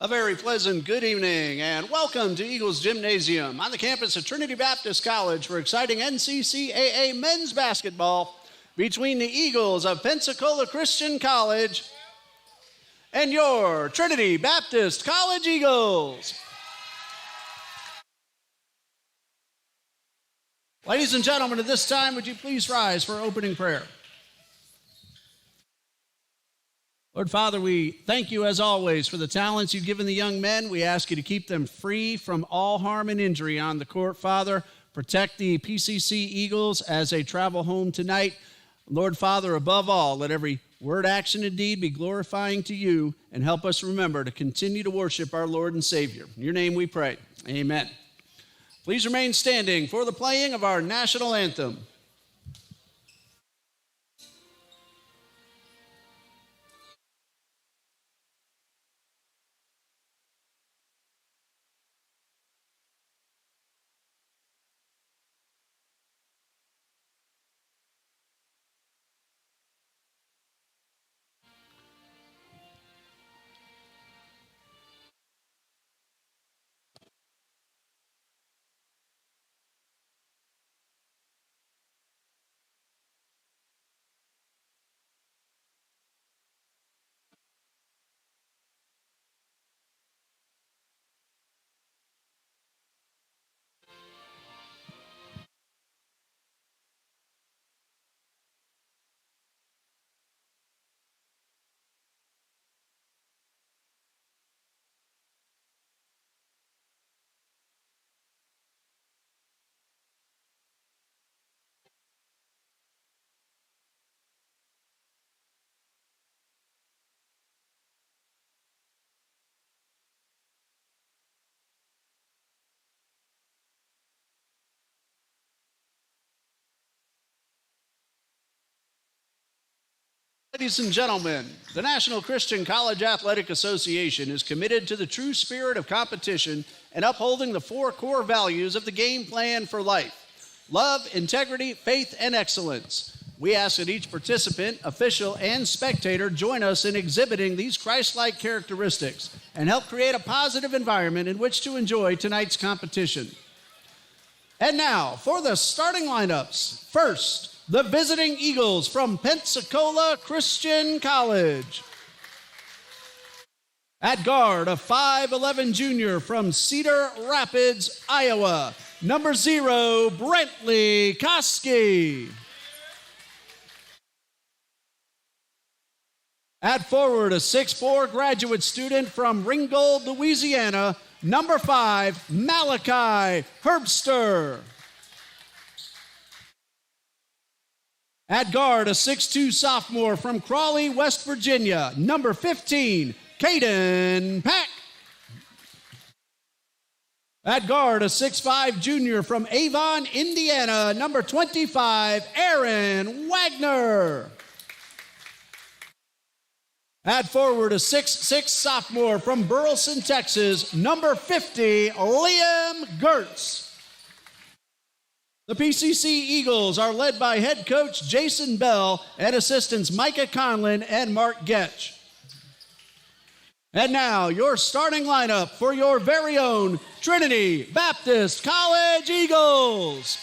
A very pleasant good evening and welcome to Eagles Gymnasium on the campus of Trinity Baptist College for exciting NCCAA men's basketball between the Eagles of Pensacola Christian College and your Trinity Baptist College Eagles. Ladies and gentlemen, at this time, would you please rise for opening prayer? Lord Father, we thank you as always for the talents you've given the young men. We ask you to keep them free from all harm and injury on the court. Father, protect the PCC Eagles as they travel home tonight. Lord Father, above all, let every word, action, and deed be glorifying to you, and help us remember to continue to worship our Lord and Savior. In your name we pray. Amen. Please remain standing for the playing of our national anthem. Ladies and gentlemen, the National Christian College Athletic Association is committed to the true spirit of competition and upholding the four core values of the game plan for life: love, integrity, faith, and excellence. We ask that each participant, official, and spectator join us in exhibiting these Christ-like characteristics and help create a positive environment in which to enjoy tonight's competition. And now, for the starting lineups. First, the visiting Eagles from Pensacola Christian College. At guard, a 5'11 junior from Cedar Rapids, Iowa, number 0, Brentley Koski. At forward, a 6'4 graduate student from Ringgold, Louisiana, number 5, Malachi Herbster. At guard, a 6'2 sophomore from Crawley, West Virginia, number 15, Caden Pack. At guard, a 6'5 junior from Avon, Indiana, number 25, Aaron Wagner. At forward, a 6'6 sophomore from Burleson, Texas, number 50, Liam Gertz. The PCC Eagles are led by head coach Jason Bell and assistants Micah Conlin and Mark Getch. And now, your starting lineup for your very own Trinity Baptist College Eagles.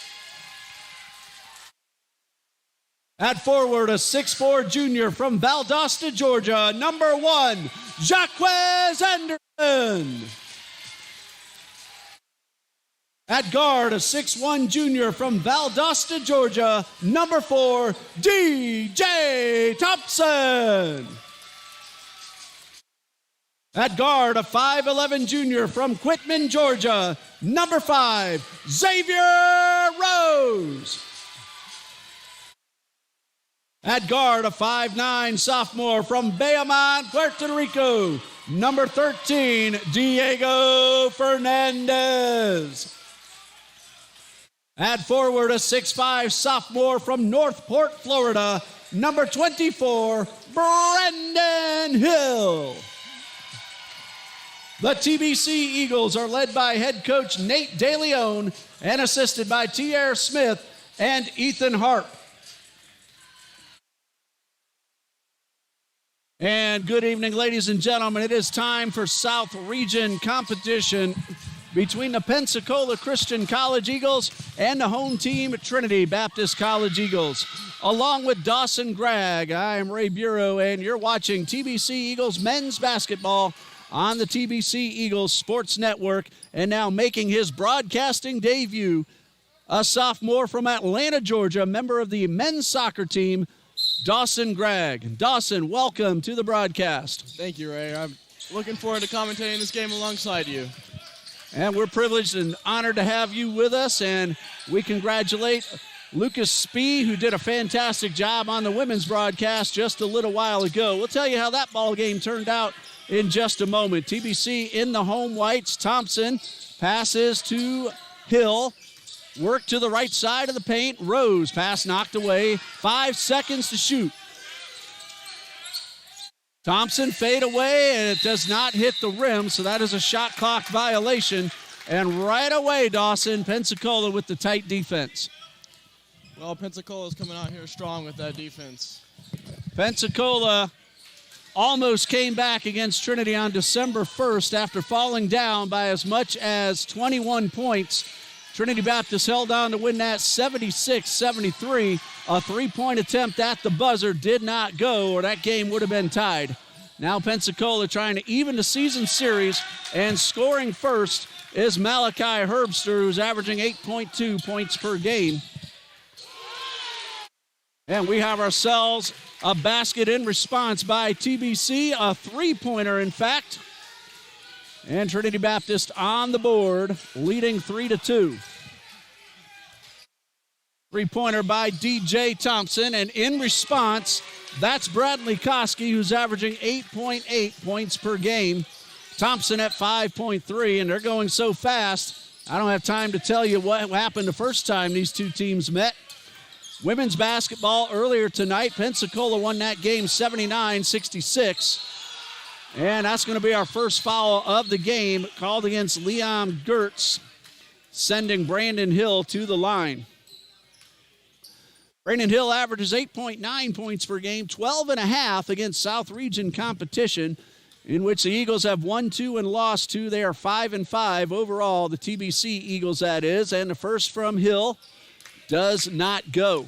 At forward, a 6'4 junior from Valdosta, Georgia, number 1, Jaquez Anderson. At guard, a 6'1 junior from Valdosta, Georgia, number 4, DJ Thompson. At guard, a 5'11 junior from Quitman, Georgia, number 5, Xavier Rose. At guard, a 5'9 sophomore from Bayamon, Puerto Rico, number 13, Diego Fernandez. At forward, a 6'5 sophomore from Northport, Florida, number 24, Brendan Hill. The TBC Eagles are led by head coach Nate DeLeon and assisted by T.R. Smith and Ethan Harp. And good evening, ladies and gentlemen. It is time for South Region competition between the Pensacola Christian College Eagles and the home team, Trinity Baptist College Eagles. Along with Dawson Gregg, I am Ray Bureau, and you're watching TBC Eagles men's basketball on the TBC Eagles Sports Network. And now making his broadcasting debut, a sophomore from Atlanta, Georgia, member of the men's soccer team, Dawson Gregg. Dawson, welcome to the broadcast. Thank you, Ray. I'm looking forward to commentating this game alongside you. And we're privileged and honored to have you with us, and we congratulate Lucas Spee, who did a fantastic job on the women's broadcast just a little while ago. We'll tell you how that ball game turned out in just a moment. TBC in the home whites. Thompson passes to Hill. Work to the right side of the paint. Rose, pass knocked away. 5 seconds to shoot. Thompson fade away, and it does not hit the rim, so that is a shot clock violation. And right away, Dawson, Pensacola with the tight defense. Well, Pensacola's coming out here strong with that defense. Pensacola almost came back against Trinity on December 1st after falling down by as much as 21 points. Trinity Baptist held on to win that 76-73. A three-point attempt at the buzzer did not go, or that game would have been tied. Now Pensacola trying to even the season series, and scoring first is Malachi Herbster, who's averaging 8.2 points per game. And we have ourselves a basket in response by TBC, a three-pointer in fact. And Trinity Baptist on the board, leading 3-2. Three-pointer by DJ Thompson, and in response, that's Bradley Koski, who's averaging 8.8 points per game. Thompson at 5.3, and they're going so fast, I don't have time to tell you what happened the first time these two teams met. Women's basketball earlier tonight, Pensacola won that game 79-66. And that's going to be our first foul of the game, called against Liam Gertz, sending Brandon Hill to the line. Brandon Hill averages 8.9 points per game, 12.5 against South Region competition, in which the Eagles have won 2 and lost 2. They are 5-5 overall, the TBC Eagles that is, and the first from Hill does not go.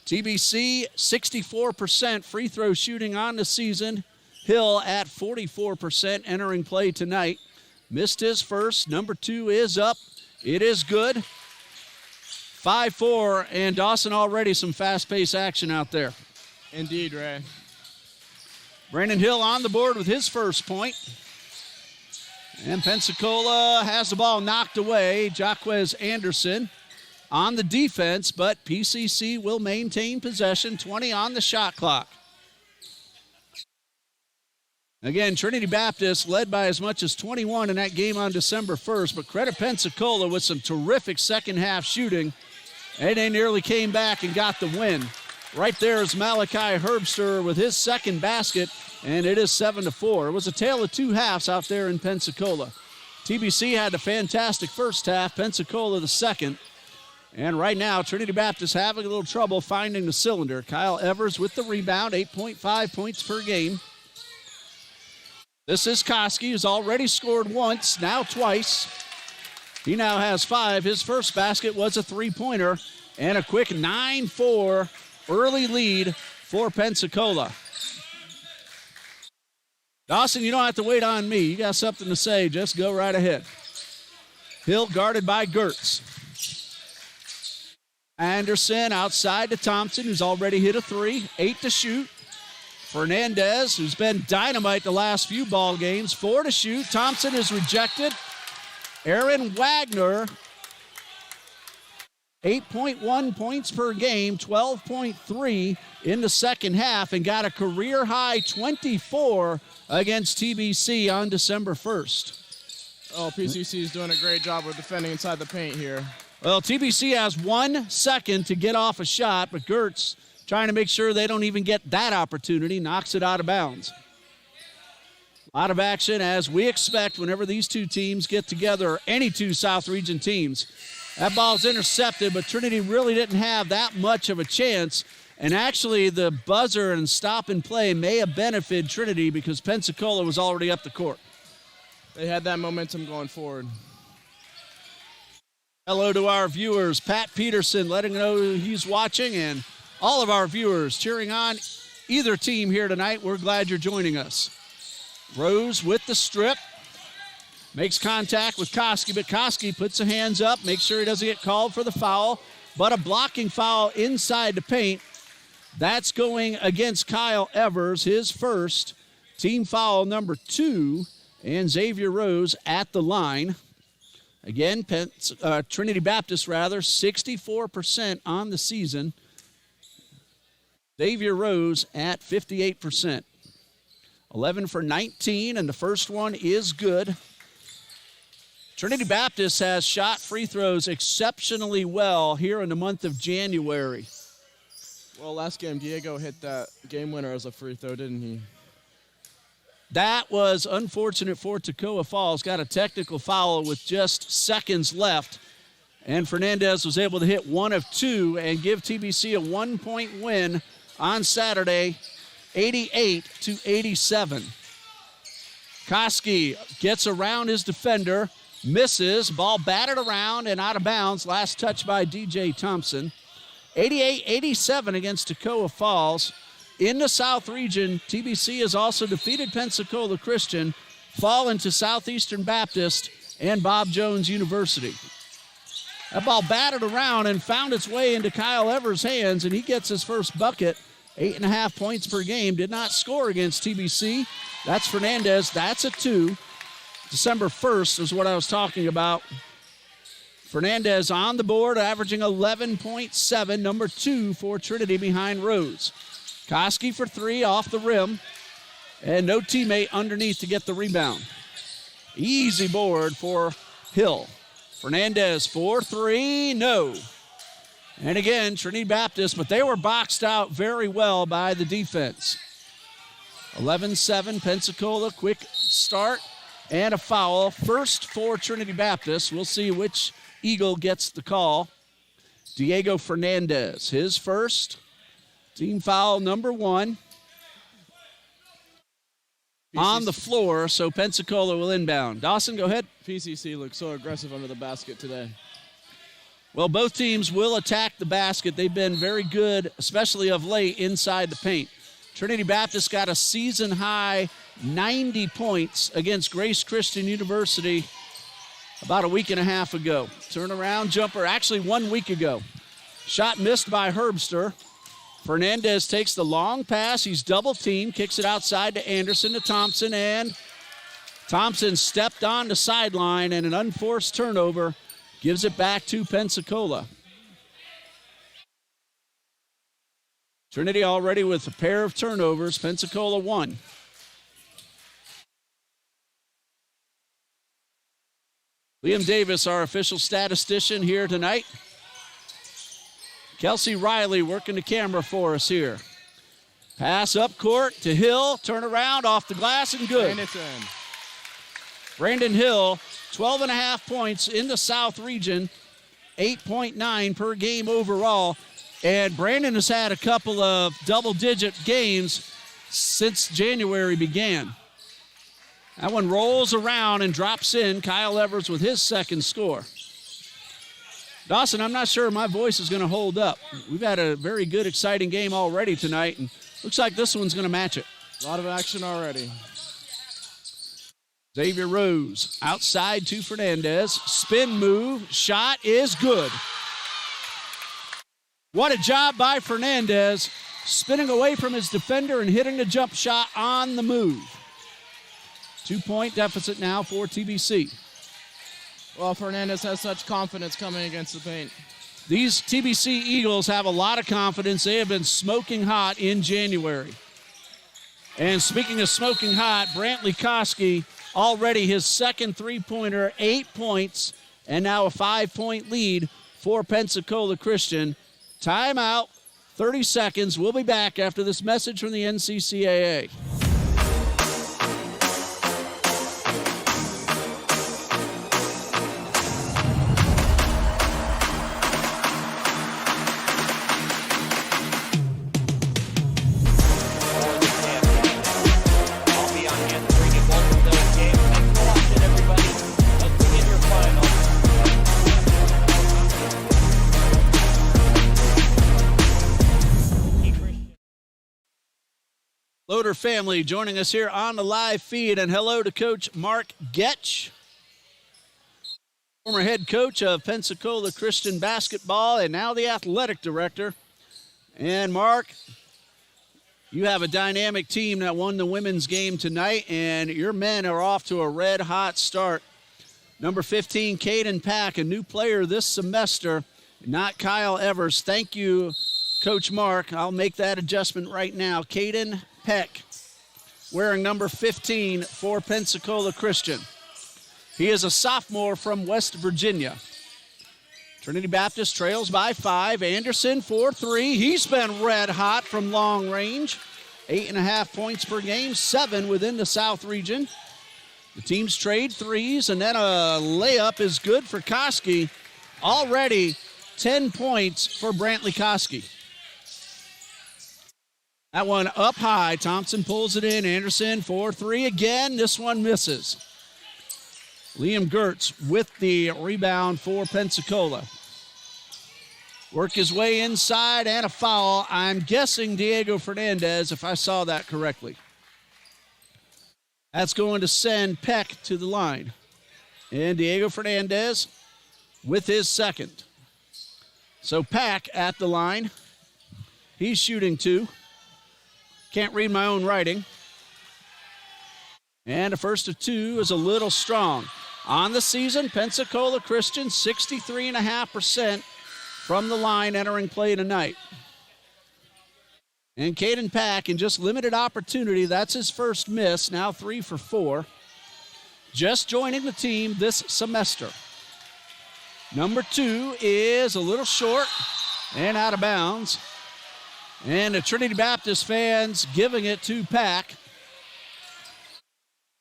TBC, 64% free throw shooting on the season. Hill at 44% entering play tonight. Missed his first. Number 2 is up. It is good. 5-4, and Dawson already some fast-paced action out there. Indeed, Ray. Brandon Hill on the board with his first point. And Pensacola has the ball knocked away. Jaquez Anderson on the defense, but PCC will maintain possession. 20 on the shot clock. Again, Trinity Baptist led by as much as 21 in that game on December 1st, but credit Pensacola with some terrific second-half shooting, and they nearly came back and got the win. Right there is Malachi Herbster with his second basket, and it is 7-4. It was a tale of two halves out there in Pensacola. TBC had a fantastic first half, Pensacola the second, and right now Trinity Baptist having a little trouble finding the cylinder. Kyle Evers with the rebound, 8.5 points per game. This is Koski, who's already scored once, now twice. He now has 5. His first basket was a three-pointer, and a quick 9-4 early lead for Pensacola. Dawson, you don't have to wait on me. You got something to say, just go right ahead. Hill guarded by Gertz. Anderson outside to Thompson, who's already hit a 3, 8 to shoot. Fernandez, who's been dynamite the last few ball games, 4 to shoot. Thompson is rejected. Aaron Wagner, 8.1 points per game, 12.3 in the second half, and got a career-high 24 against TBC on December 1st. Oh, PCC is doing a great job of defending inside the paint here. Well, TBC has 1 second to get off a shot, but Gertz trying to make sure they don't even get that opportunity, knocks it out of bounds. A lot of action, as we expect whenever these two teams get together, or any two South Region teams. That ball's intercepted, but Trinity really didn't have that much of a chance And actually, the buzzer and stop and play may have benefited Trinity because Pensacola was already up the court. They had that momentum going forward. Hello to our viewers. Pat Peterson letting know he's watching, and all of our viewers cheering on either team here tonight. We're glad you're joining us. Rose with the strip. Makes contact with Koski, but Koski puts the hands up, makes sure he doesn't get called for the foul, but a blocking foul inside the paint. That's going against Kyle Evers, his first, team foul number 2, and Xavier Rose at the line. Again, Trinity Baptist, 64% on the season. Xavier Rose at 58%. 11 for 19, and the first one is good. Trinity Baptist has shot free throws exceptionally well here in the month of January. Well, last game, Diego hit that game winner as a free throw, didn't he? That was unfortunate for Toccoa Falls. Got a technical foul with just seconds left. And Fernandez was able to hit 1 of 2 and give TBC a 1-point win on Saturday, 88-87. Koski gets around his defender, misses, ball batted around and out of bounds. Last touch by DJ Thompson. 88-87 against Toccoa Falls. In the South region, TBC has also defeated Pensacola Christian, fallen to Southeastern Baptist and Bob Jones University. That ball batted around and found its way into Kyle Evers' hands, and he gets his first bucket. 8.5 points per game. Did not score against TBC. That's Fernandez. That's a 2. December 1st is what I was talking about. Fernandez on the board, averaging 11.7, number 2 for Trinity behind Rose. Koski for 3 off the rim, and no teammate underneath to get the rebound. Easy board for Hill. Fernandez for 3, no. And again, Trinity Baptist, but they were boxed out very well by the defense. 11-7, Pensacola, quick start, and a foul. First for Trinity Baptist. We'll see which Eagle gets the call. Diego Fernandez, his first. Team foul number 1. On the floor, so Pensacola will inbound. Dawson, go ahead. PCC looks so aggressive under the basket today. Well, both teams will attack the basket. They've been very good, especially of late, inside the paint. Trinity Baptist got a season-high 90 points against Grace Christian University about a week and a half ago. Turnaround jumper, actually 1 week ago. Shot missed by Herbster. Fernandez takes the long pass. He's double-teamed, kicks it outside to Anderson, to Thompson, and Thompson stepped on the sideline, and an unforced turnover gives it back to Pensacola. Trinity already with a pair of turnovers. Pensacola 1. Liam Davis, our official statistician here tonight. Kelsey Riley working the camera for us here. Pass up court to Hill. Turn around off the glass and good. And it's in. Brandon Hill, 12.5 points in the South region, 8.9 per game overall. And Brandon has had a couple of double-digit games since January began. That one rolls around and drops in. Kyle Evers with his second score. Dawson, I'm not sure my voice is going to hold up. We've had a very good, exciting game already tonight, and looks like this one's going to match it. A lot of action already. Xavier Rose outside to Fernandez. Spin move. Shot is good. What a job by Fernandez, spinning away from his defender and hitting the jump shot on the move. 2-point deficit now for TBC. Well, Fernandez has such confidence coming against the paint. These TBC Eagles have a lot of confidence. They have been smoking hot in January. And speaking of smoking hot, Brantley Koski, already his second three-pointer, 8 points, and now a 5-point lead for Pensacola Christian. Timeout, 30 seconds. We'll be back after this message from the NCCAA. Loader family joining us here on the live feed, and hello to Coach Mark Getch, former head coach of Pensacola Christian basketball and now the athletic director. And Mark, you have a dynamic team that won the women's game tonight, and your men are off to a red-hot start. Number 15, Caden Pack, a new player this semester, not Kyle Evers. Thank you, Coach Mark. I'll make that adjustment right now. Caden Peck, wearing number 15 for Pensacola Christian. He is a sophomore from West Virginia. Trinity Baptist trails by 5. Anderson for 3. He's been red hot from long range. 8.5 points per game, 7 within the South region. The teams trade threes, and then a layup is good for Koski. Already 10 points for Brantley Koski. That one up high. Thompson pulls it in. Anderson for 3 again. This one misses. Liam Gertz with the rebound for Pensacola. Work his way inside and a foul. I'm guessing Diego Fernandez, if I saw that correctly. That's going to send Peck to the line. And Diego Fernandez with his second. So Peck at the line. He's shooting 2. Can't read my own writing. And a first of 2 is a little strong. On the season, Pensacola Christian, 63.5% from the line entering play tonight. And Caden Pack, in just limited opportunity, that's his first miss, now 3 for 4. Just joining the team this semester. Number 2 is a little short and out of bounds. And the Trinity Baptist fans giving it to Pack.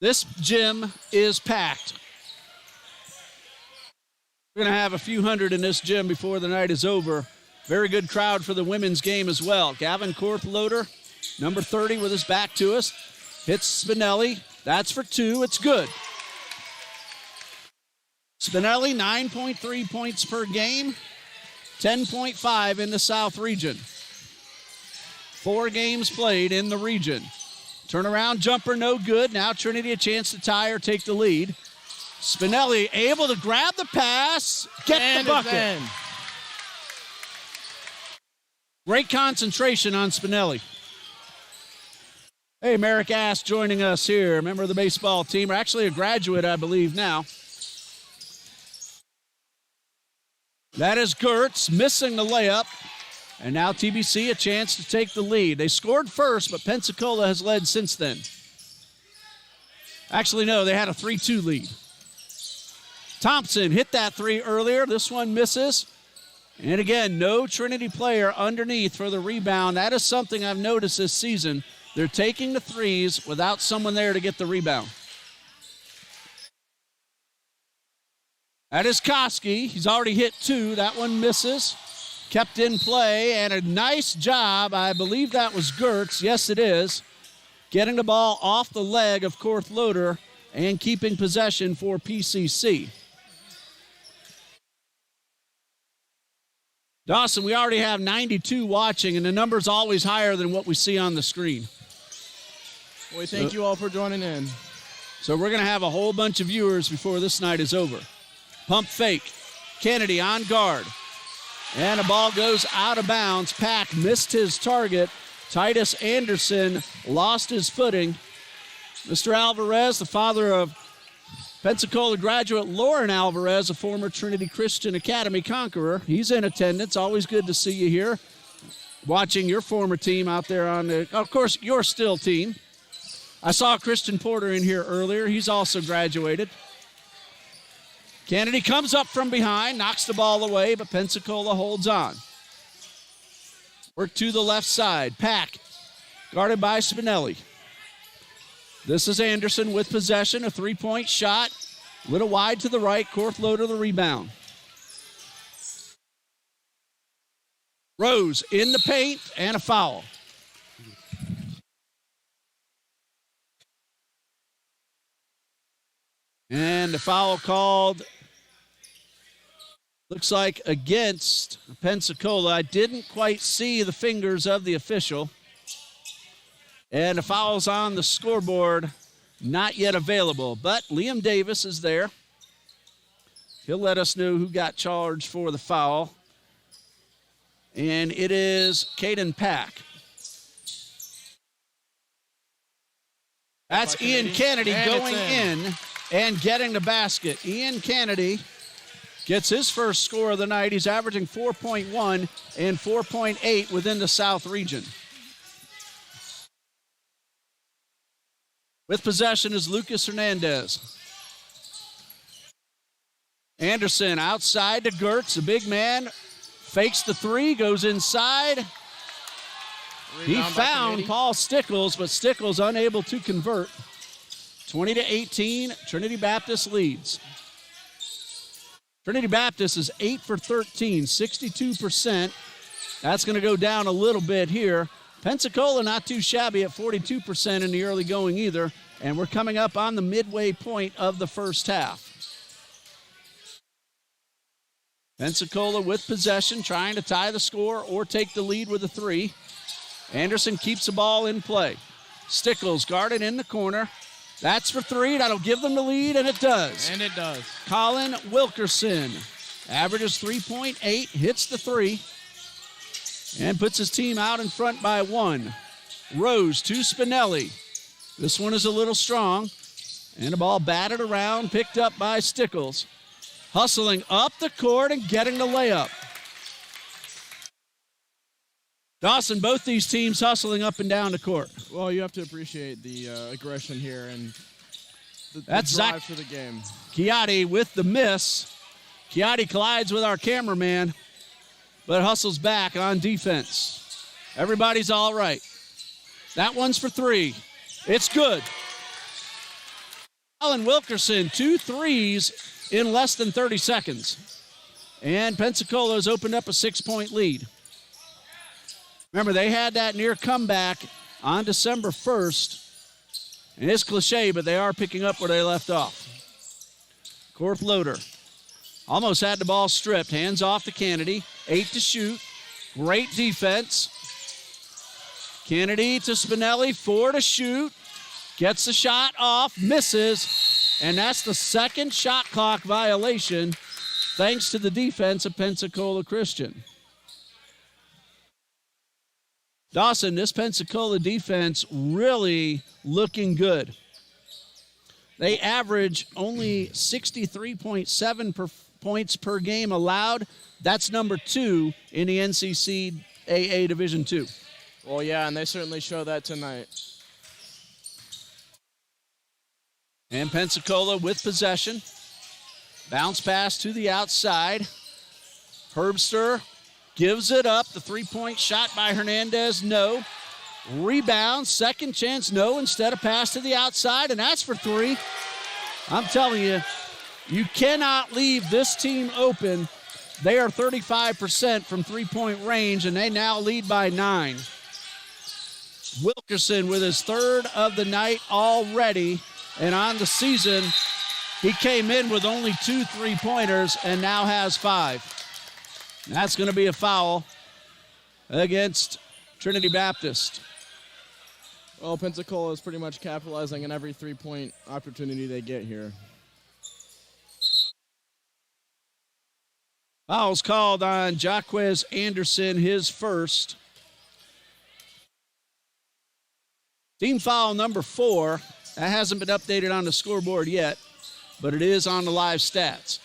This gym is packed. We're going to have a few hundred in this gym before the night is over. Very good crowd for the women's game as well. Gavin Korthloader, number 30, with his back to us. Hits Spinelli. That's for 2. It's good. Spinelli, 9.3 points per game, 10.5 in the South region. 4 games played in the region. Turnaround jumper, no good. Now Trinity a chance to tie or take the lead. Spinelli able to grab the pass, get the bucket. Great concentration on Spinelli. Hey, Merrick Ash joining us here, a member of the baseball team, or actually a graduate, I believe, now. That is Gertz missing the layup. And now TBC a chance to take the lead. They scored first, but Pensacola has led since then. Actually, no, they had a 3-2 lead. Thompson hit that 3 earlier. This one misses. And again, no Trinity player underneath for the rebound. That is something I've noticed this season. They're taking the threes without someone there to get the rebound. That is Koski. He's already hit 2. That one misses. Kept in play, and a nice job. I believe that was Gertz. Yes, it is. Getting the ball off the leg of Korthloader and keeping possession for PCC. Dawson, we already have 92 watching, and the number's always higher than what we see on the screen. Well, we thank you all for joining in. So we're going to have a whole bunch of viewers before this night is over. Pump fake. Kennedy on guard. And the ball goes out of bounds. Pack missed his target. Titus Anderson lost his footing. Mr. Alvarez, the father of Pensacola graduate Lauren Alvarez, a former Trinity Christian Academy conqueror. He's in attendance. Always good to see you here. Watching your former team out there on the, of course, your still team. I saw Christian Porter in here earlier. He's also graduated. Kennedy comes up from behind, knocks the ball away, but Pensacola holds on. Work to the left side. Pack, guarded by Spinelli. This is Anderson with possession, a 3-point shot. A little wide to the right, Korthloader the rebound. Rose in the paint, and a foul. And the foul called, looks like against Pensacola. I didn't quite see the fingers of the official. And the foul's on the scoreboard, not yet available. But Liam Davis is there. He'll let us know who got charged for the foul. And it is Caden Pack. That's Ian Kennedy going in and getting the basket. Ian Kennedy gets his first score of the night. He's averaging 4.1 and 4.8 within the South region. With possession is Lucas Hernandez. Anderson outside to Gertz, the big man. Fakes the three, goes inside. He found Paul Stickles, but Stickles unable to convert. 20-18, Trinity Baptist leads. Trinity Baptist is 8 for 13, 62%. That's going to go down a little bit here. Pensacola not too shabby at 42% in the early going either, and we're coming up on the midway point of the first half. Pensacola with possession, trying to tie the score or take the lead with a three. Anderson keeps the ball in play. Stickles guarded in the corner. That's for three. That'll give them the lead, and it does. And it does. Colin Wilkerson averages 3.8, hits the three, and puts his team out in front by one. Rose to Spinelli. This one is a little strong, and the ball batted around, picked up by Stickles. Hustling up the court and getting the layup. Dawson, both these teams hustling up and down the court. Well, you have to appreciate the aggression here and the That's drive Zach for the game. Chiatti with the miss. Chiatti collides with our cameraman, but hustles back on defense. Everybody's all right. That one's for three. It's good. Colin Wilkerson, 2 threes in less than 30 seconds. And Pensacola's opened up a 6-point lead. Remember, they had that near comeback on December 1st. And it's cliche, but they are picking up where they left off. Core floater. Almost had the ball stripped. Hands off to Kennedy. 8 to shoot. Great defense. Kennedy to Spinelli. 4 to shoot. Gets the shot off. Misses. And that's the second shot clock violation thanks to the defense of Pensacola Christian. Dawson, this Pensacola defense really looking good. They average only 63.7 points per game allowed. That's number 2 in the NCCAA Division II. Well, yeah, and they certainly show that tonight. And Pensacola with possession. Bounce pass to the outside. Herbster gives it up. The three-point shot by Hernandez, no. Rebound, second chance, no. Instead, a pass to the outside, and that's for three. I'm telling you, you cannot leave this team open. They are 35% from three-point range, and they now lead by 9. Wilkerson with his third of the night already, and on the season, he came in with only 2 3-pointers and now has 5. That's going to be a foul against Trinity Baptist. Well, Pensacola is pretty much capitalizing on every 3-point opportunity they get here. Foul's called on Jaquez Anderson, his first. Team foul number 4. That hasn't been updated on the scoreboard yet, but it is on the live stats.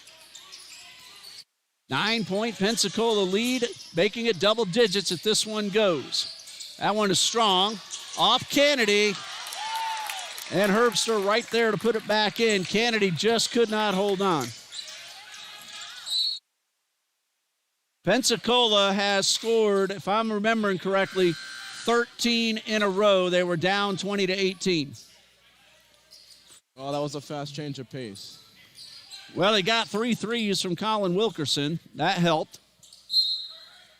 9-point Pensacola lead, making it double digits if this one goes. That one is strong. Off Kennedy. And Herbster right there to put it back in. Kennedy just could not hold on. Pensacola has scored, if I'm remembering correctly, 13 in a row. They were down 20-18. Well, that was a fast change of pace. Well, they got 3 threes from Colin Wilkerson. That helped.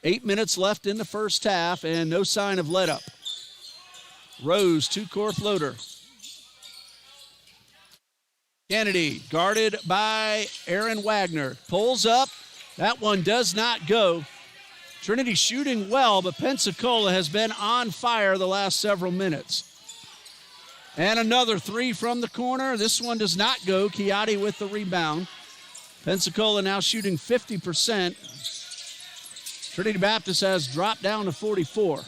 8 minutes left in the first half and no sign of let up. Rose, 2-core floater. Kennedy, guarded by Aaron Wagner. Pulls up. That one does not go. Trinity shooting well, but Pensacola has been on fire the last several minutes. And another three from the corner. This one does not go. Chiatti with the rebound. Pensacola now shooting 50%. Trinity Baptist has dropped down to 44.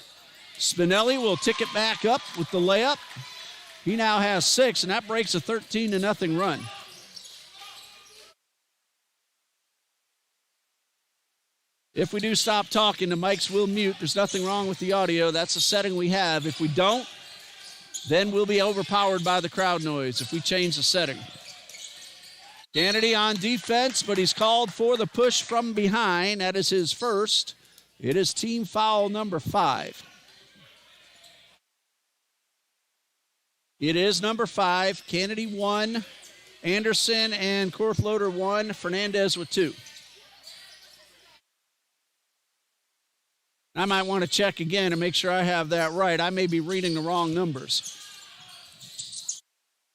Spinelli will tick it back up with the layup. He now has 6, and that breaks a 13-0 run. If we do stop talking, the mics will mute. There's nothing wrong with the audio. That's the setting we have. If we don't, then we'll be overpowered by the crowd noise if we change the setting. Kennedy on defense, but he's called for the push from behind. That is his first. It is team foul number 5. It is number 5. Kennedy 1, Anderson and Korthloader 1, Fernandez with 2. I might want to check again and make sure I have that right. I may be reading the wrong numbers.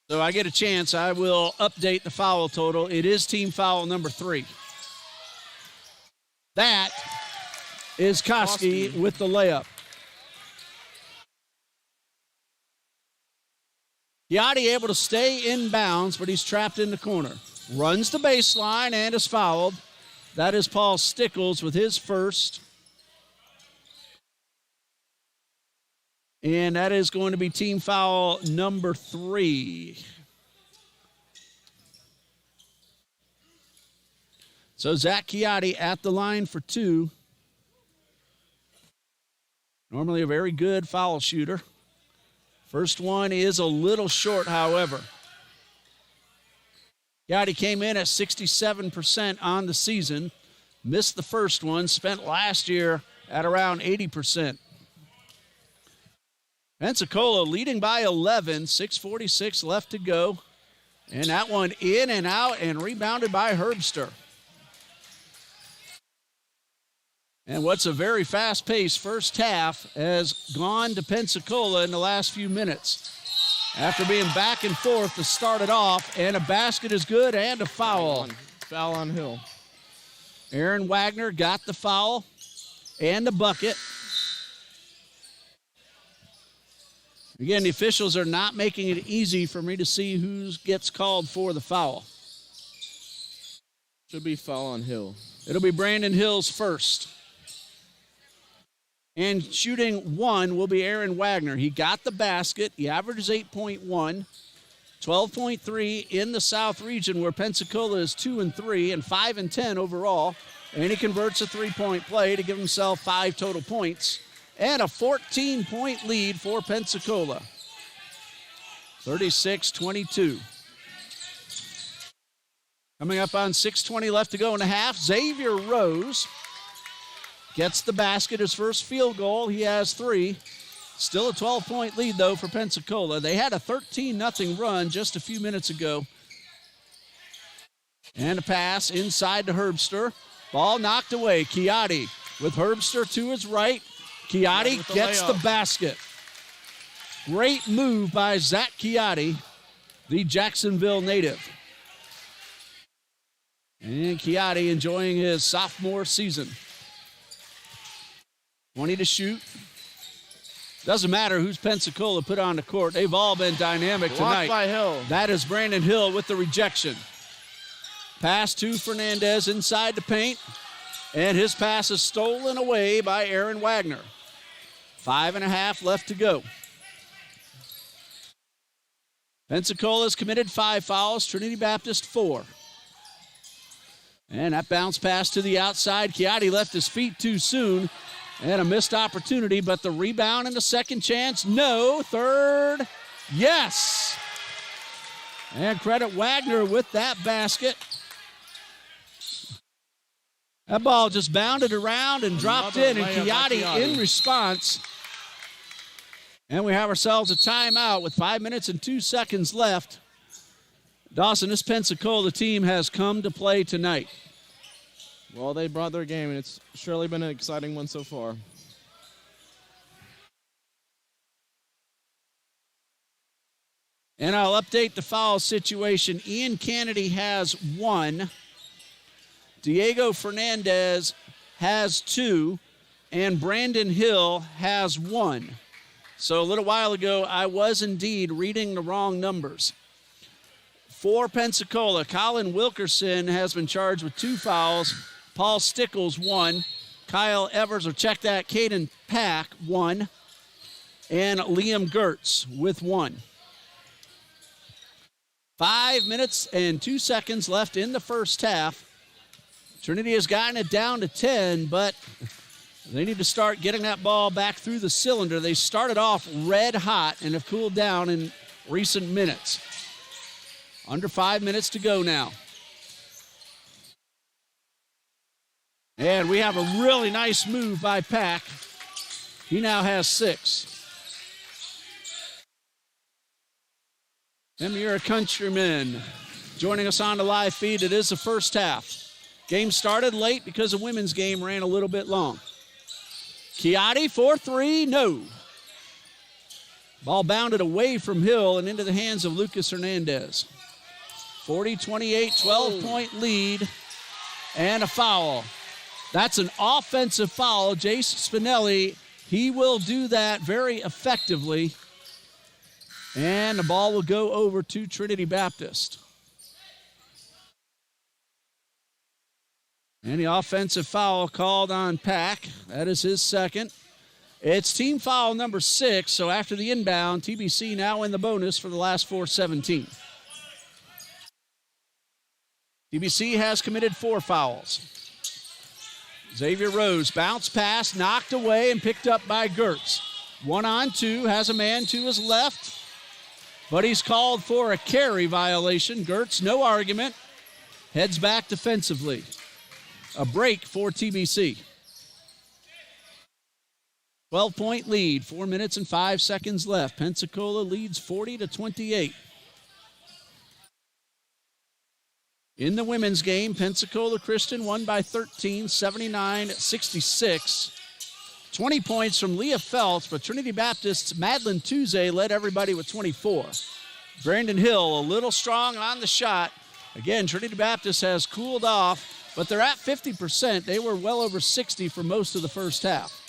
So I get a chance, I will update the foul total. It is team foul number 3. That is Koski with the layup. Chiatti able to stay in bounds, but he's trapped in the corner. Runs the baseline and is fouled. That is Paul Stickles with his first. And that is going to be team foul number 3. So Zach Chiatti at the line for 2. Normally a very good foul shooter. First one is a little short, however. Chiatti came in at 67% on the season. Missed the first one, spent last year at around 80%. Pensacola leading by 11, 6:46 left to go. And that one in and out and rebounded by Herbster. And what's a very fast-paced first half has gone to Pensacola in the last few minutes. After being back and forth to start it off, and a basket is good and a foul. Foul on Hill. Aaron Wagner got the foul and the bucket. Again, the officials are not making it easy for me to see who gets called for the foul. Should be foul on Hill. It'll be Brandon Hill's first. And shooting 1 will be Aaron Wagner. He got the basket. He averages 8.1, 12.3 in the South region, where Pensacola is 2-3 and 5-10 overall. And he converts a three-point play to give himself 5 total points. And a 14-point lead for Pensacola. 36-22. Coming up on 6:20 left to go in the half, Xavier Rose gets the basket, his first field goal. He has 3. Still a 12-point lead, though, for Pensacola. They had a 13-0 run just a few minutes ago. And a pass inside to Herbster. Ball knocked away. Chiatti with Herbster to his right. Chiatti gets the basket. Great move by Zach Chiatti, the Jacksonville native. And Chiatti enjoying his sophomore season. 20 to shoot. Doesn't matter who's Pensacola put on the court. They've all been dynamic tonight. Blocked by Hill. That is Brandon Hill with the rejection. Pass to Fernandez inside the paint. And his pass is stolen away by Aaron Wagner. 5.5 left to go. Pensacola's committed 5 fouls. Trinity Baptist 4. And that bounce pass to the outside. Chiatti left his feet too soon. And a missed opportunity, but the rebound and the second chance, no. Third, yes. And credit Wagner with that basket. That ball just bounded around and dropped in, and Chiatti in response. And we have ourselves a timeout with 5 minutes and 2 seconds left. Dawson, this Pensacola team has come to play tonight. Well, they brought their game, and it's surely been an exciting one so far. And I'll update the foul situation. Ian Kennedy has 1. Diego Fernandez has 2. And Brandon Hill has 1. So a little while ago, I was indeed reading the wrong numbers. For Pensacola, Colin Wilkerson has been charged with 2 fouls. Paul Stickles, 1. Kyle Evers, or check that, Caden Pack, 1. And Liam Gertz with 1. 5 minutes and 2 seconds left in the first half. Trinity has gotten it down to 10, but they need to start getting that ball back through the cylinder. They started off red hot and have cooled down in recent minutes. Under 5 minutes to go now. And we have a really nice move by Pack. He now has 6. Them, you're a countryman. Joining us on the live feed, it is the first half. Game started late because the women's game ran a little bit long. Chiatti for 3, no. Ball bounded away from Hill and into the hands of Lucas Hernandez. 40-28, 12-point lead, and a foul. That's an offensive foul. Jace Spinelli, he will do that very effectively. And the ball will go over to Trinity Baptist. And the offensive foul called on Pack. That is his second. It's team foul number 6, so after the inbound, TBC now in the bonus for the last 4:17. TBC has committed 4 fouls. Xavier Rose, bounce pass, knocked away and picked up by Gertz. 1-on-2, has a man to his left, but he's called for a carry violation. Gertz, no argument, heads back defensively. A break for TBC. 12-point lead, 4 minutes and 5 seconds left. Pensacola leads 40-28. In the women's game, Pensacola Christian won by 13, 79-66. 20 points from Leah Phelps, but Trinity Baptist's Madeline Tuesday led everybody with 24. Brandon Hill, a little strong on the shot. Again, Trinity Baptist has cooled off, but they're at 50%. They were well over 60 for most of the first half.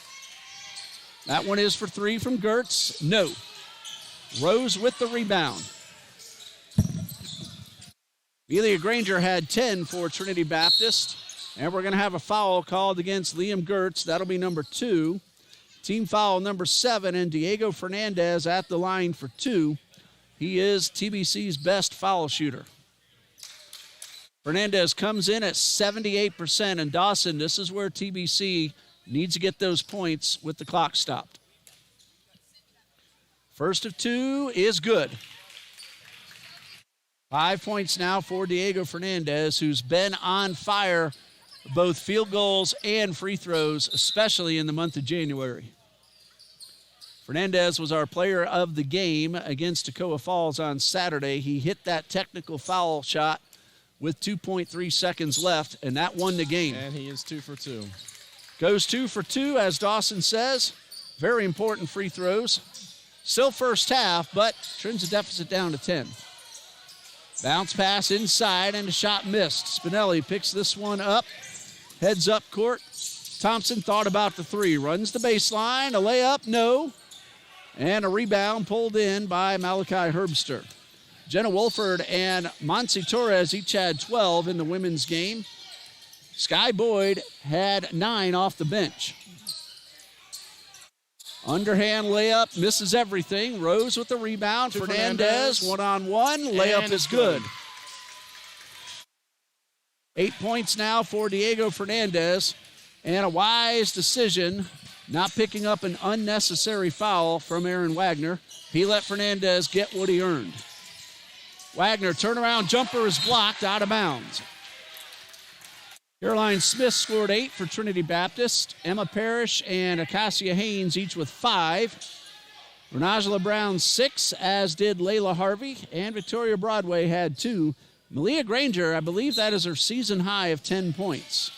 That one is for 3 from Gertz. No. Rose with the rebound. Amelia Granger had 10 for Trinity Baptist. And we're going to have a foul called against Liam Gertz. That'll be number 2. Team foul number 7, and Diego Fernandez at the line for 2. He is TBC's best foul shooter. Fernandez comes in at 78%, and Dawson, this is where TBC needs to get those points with the clock stopped. First of 2 is good. 5 points now for Diego Fernandez, who's been on fire, both field goals and free throws, especially in the month of January. Fernandez was our player of the game against Toccoa Falls on Saturday. He hit that technical foul shot with 2.3 seconds left, and that won the game. And he is 2 for 2. Goes 2 for 2, as Dawson says. Very important free throws. Still first half, but trims the deficit down to 10. Bounce pass inside, and a shot missed. Spinelli picks this one up, heads up court. Thompson thought about the 3, runs the baseline, a layup, no. And a rebound pulled in by Malachi Herbster. Jenna Wolford and Monse Torres each had 12 in the women's game. Sky Boyd had 9 off the bench. Underhand layup, misses everything. Rose with the rebound. Fernandez, one-on-one. Layup is good. 8 points now for Diego Fernandez. And a wise decision, not picking up an unnecessary foul from Aaron Wagner. He let Fernandez get what he earned. Wagner, turnaround jumper is blocked, out of bounds. Caroline Smith scored 8 for Trinity Baptist. Emma Parrish and Acacia Haynes each with 5. Renajla Brown 6, as did Layla Harvey. And Victoria Broadway had 2. Malia Granger, I believe that is her season high of 10 points.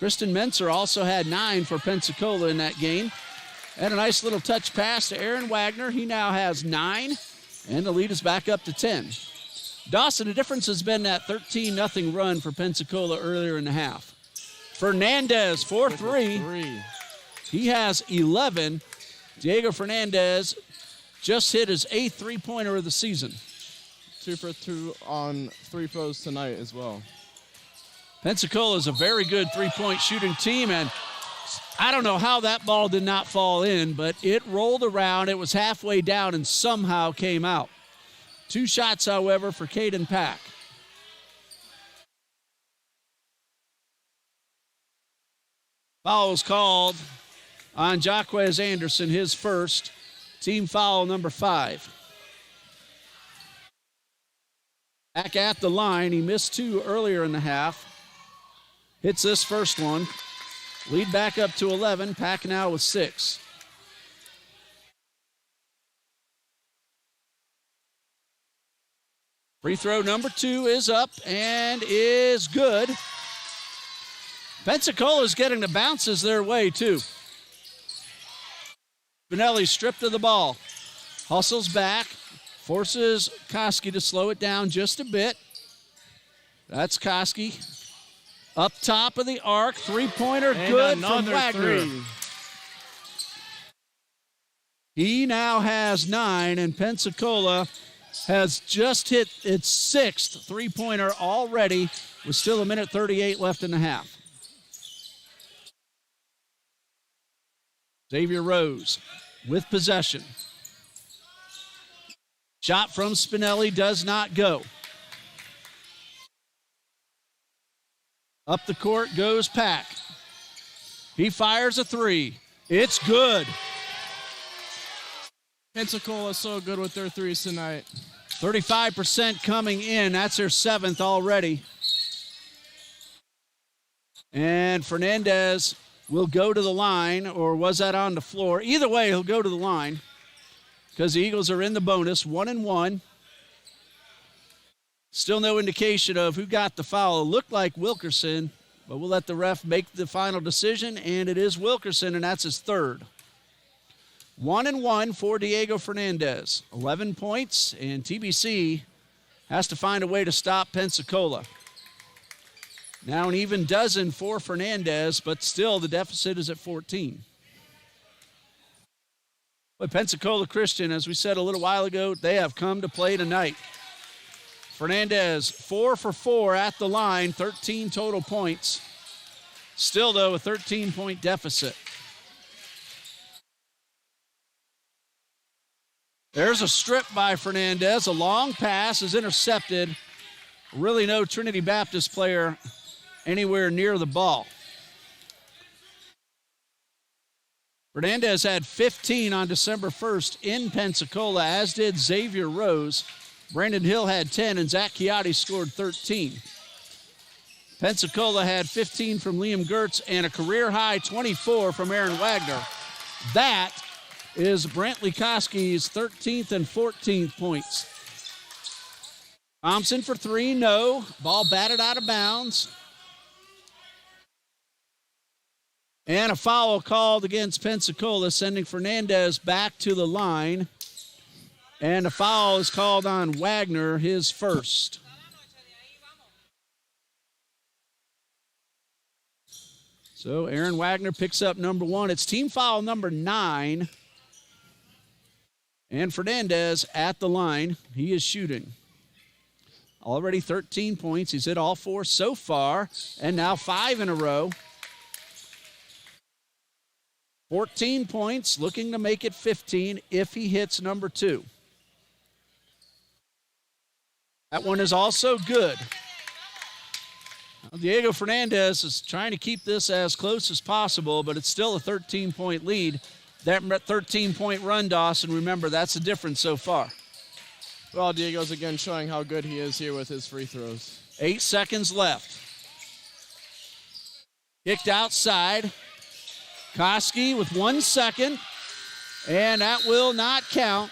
Kristen Menser also had 9 for Pensacola in that game. And a nice little touch pass to Aaron Wagner. He now has 9, and the lead is back up to 10. Dawson, the difference has been that 13-0 run for Pensacola earlier in the half. Fernandez for 3. He has 11. Diego Fernandez just hit his 8th three-pointer of the season. 2 for 2 on free throws tonight as well. Pensacola is a very good three-point shooting team, and I don't know how that ball did not fall in, but it rolled around. It was halfway down and somehow came out. 2 shots, however, for Caden Pack. Foul was called on Jaquez Anderson, his first. Team foul number 5. Back at the line. He missed 2 earlier in the half. Hits this first one. Lead back up to 11. Pack now with 6. Free throw number 2 is up and is good. Pensacola's getting the bounces their way, too. Spinelli stripped of the ball. Hustles back. Forces Koski to slow it down just a bit. That's Koski. Up top of the arc. Three-pointer and good from another Wagner. 3. He now has 9, and Pensacola has just hit its 6th three-pointer already with still 1:38 left in the half. Xavier Rose with possession. Shot from Spinelli does not go. Up the court goes Pack. He fires a 3. It's good. Pensacola is so good with their threes tonight. 35% coming in. That's their 7th already. And Fernandez will go to the line, or was that on the floor? Either way, he'll go to the line because the Eagles are in the bonus, 1-1. Still no indication of who got the foul. It looked like Wilkerson, but we'll let the ref make the final decision, and it is Wilkerson, and that's his 3rd. 1-1 for Diego Fernandez. 11 points, and TBC has to find a way to stop Pensacola. Now an even dozen for Fernandez, but still the deficit is at 14. But Pensacola Christian, as we said a little while ago, they have come to play tonight. Fernandez, 4 for 4 at the line, 13 total points. Still, though, a 13-point deficit. There's a strip by Fernandez. A long pass is intercepted. Really no Trinity Baptist player anywhere near the ball. Fernandez had 15 on December 1st in Pensacola, as did Xavier Rose. Brandon Hill had 10, and Zach Chiatti scored 13. Pensacola had 15 from Liam Gertz and a career-high 24 from Aaron Wagner. That is Brantley Koski's 13th and 14th points. Thompson for 3, no. Ball batted out of bounds. And a foul called against Pensacola, sending Fernandez back to the line. And a foul is called on Wagner, his first. So Aaron Wagner picks up number 1. It's team foul number 9. And Fernandez at the line. He is shooting. Already 13 points. He's hit all 4 so far, and now 5 in a row. 14 points, looking to make it 15 if he hits number 2. That one is also good. Now, Diego Fernandez is trying to keep this as close as possible, but it's still a 13-point lead. That 13-point run, Dawson, remember, that's the difference so far. Well, Diego's again showing how good he is here with his free throws. 8 seconds left. Kicked outside. Koski with 1 second, and that will not count.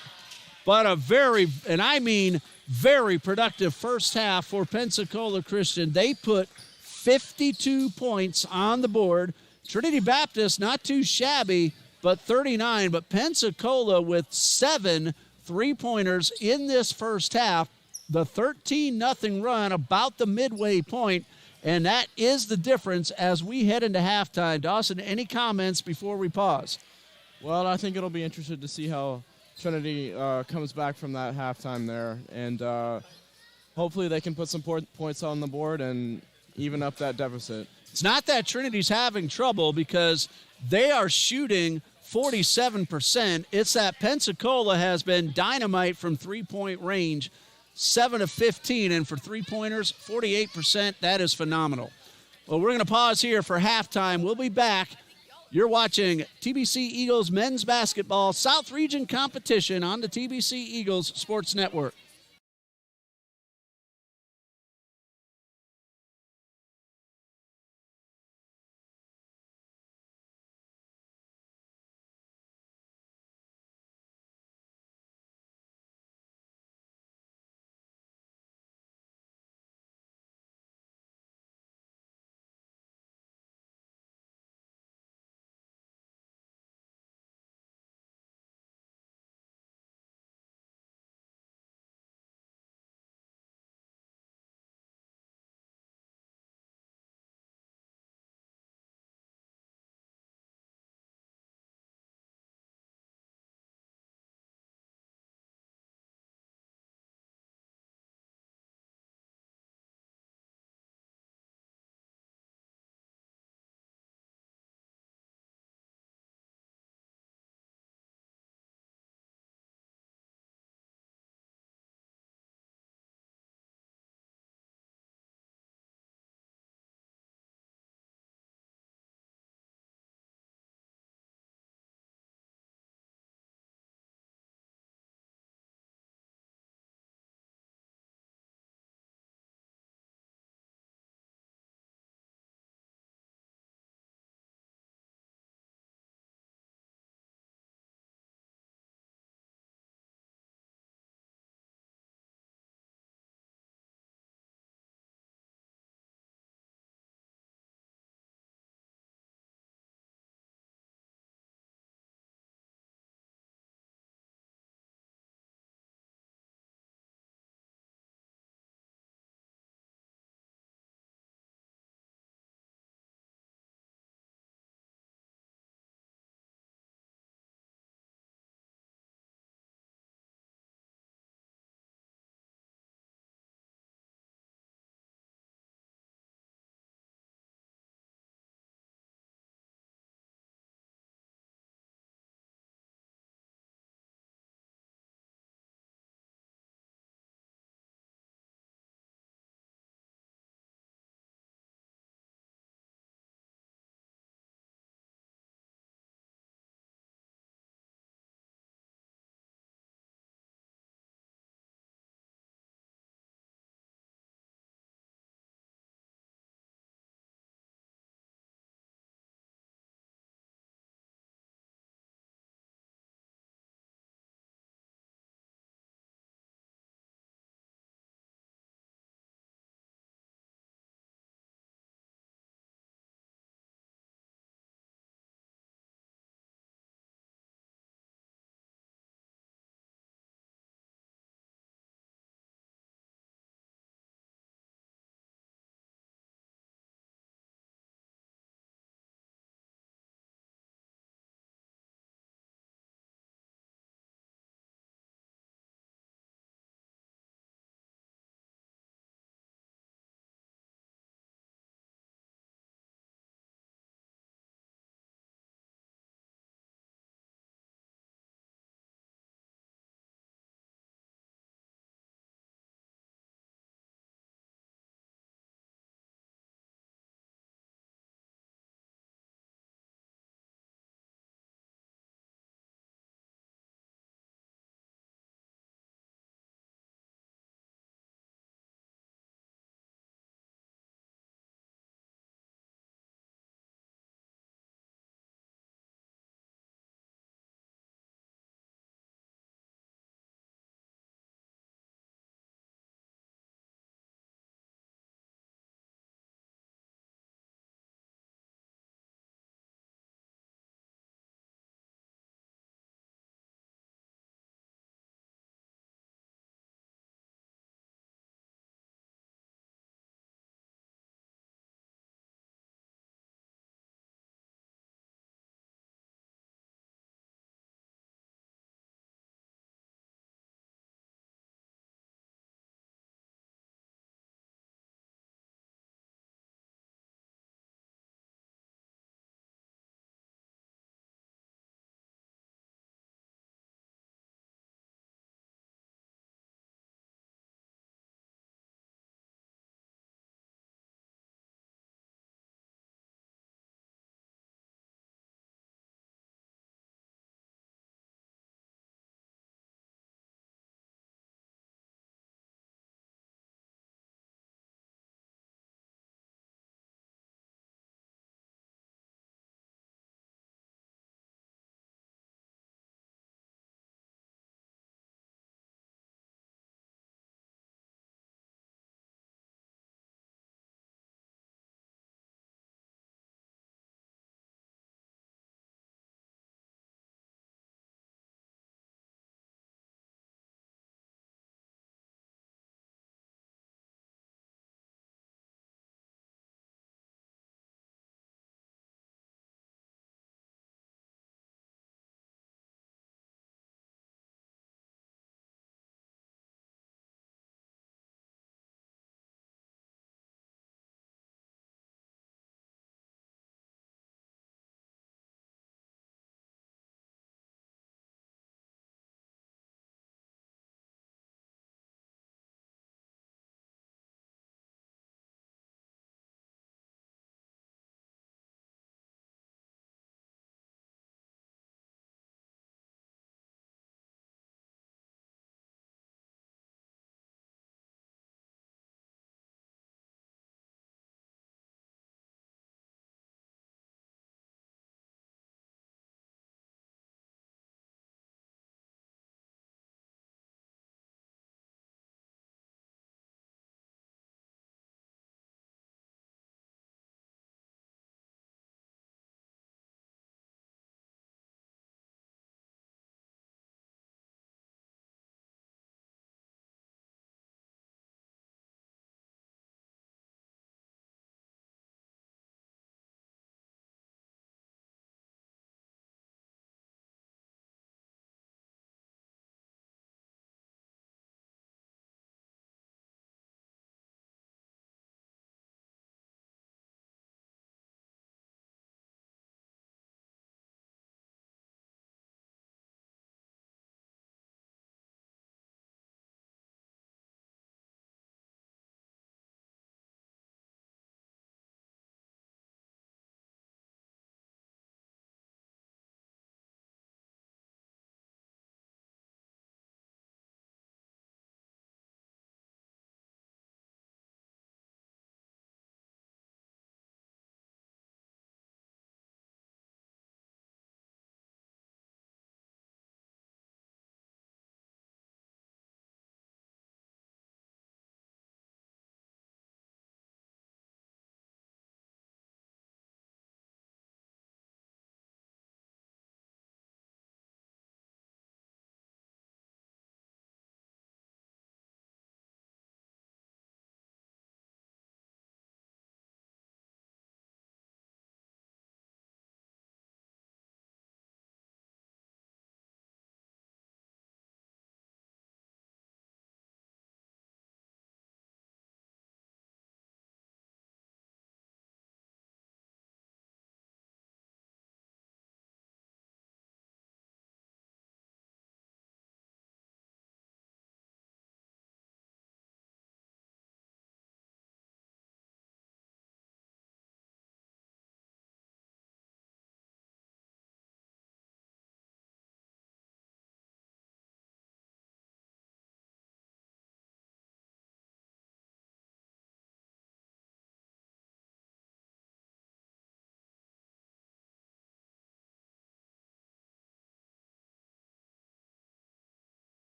But a very, and I mean very productive first half for Pensacola Christian. They put 52 points on the board. Trinity Baptist, not too shabby, but 39. But Pensacola with 7 three-pointers in this first half. The 13-0 run about the midway point. And that is the difference as we head into halftime. Dawson, any comments before we pause? Well, I think it'll be interesting to see how Trinity comes back from that halftime there, and hopefully they can put some points on the board and even up that deficit. It's not that Trinity's having trouble because they are shooting 47%. It's that Pensacola has been dynamite from three-point range, 7 of 15, and for three-pointers, 48%. That is phenomenal. Well, we're going to pause here for halftime. We'll be back. You're watching TBC Eagles men's basketball South Region competition on the TBC Eagles Sports Network.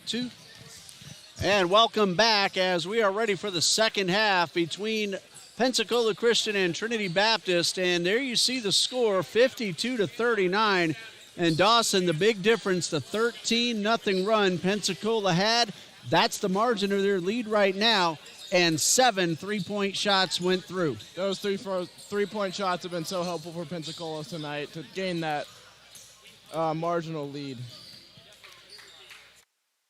2. And welcome back as we are ready for the second half between Pensacola Christian and Trinity Baptist. And there you see the score, 52-39. And Dawson, the big difference, the 13-0 run Pensacola had. That's the margin of their lead right now. And 7 3-point shots went through. Those three-point shots have been so helpful for Pensacola tonight to gain that marginal lead.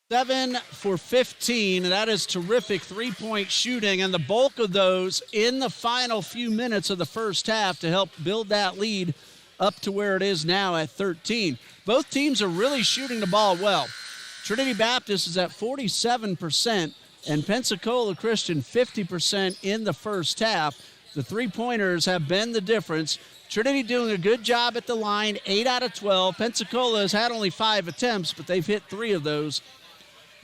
7 for 15. That is terrific three-point shooting, and the bulk of those in the final few minutes of the first half to help build that lead up to where it is now at 13. Both teams are really shooting the ball well. Trinity Baptist is at 47%, and Pensacola Christian 50% in the first half. The three-pointers have been the difference. Trinity doing a good job at the line, 8 out of 12. Pensacola has had only 5 attempts, but they've hit 3 of those.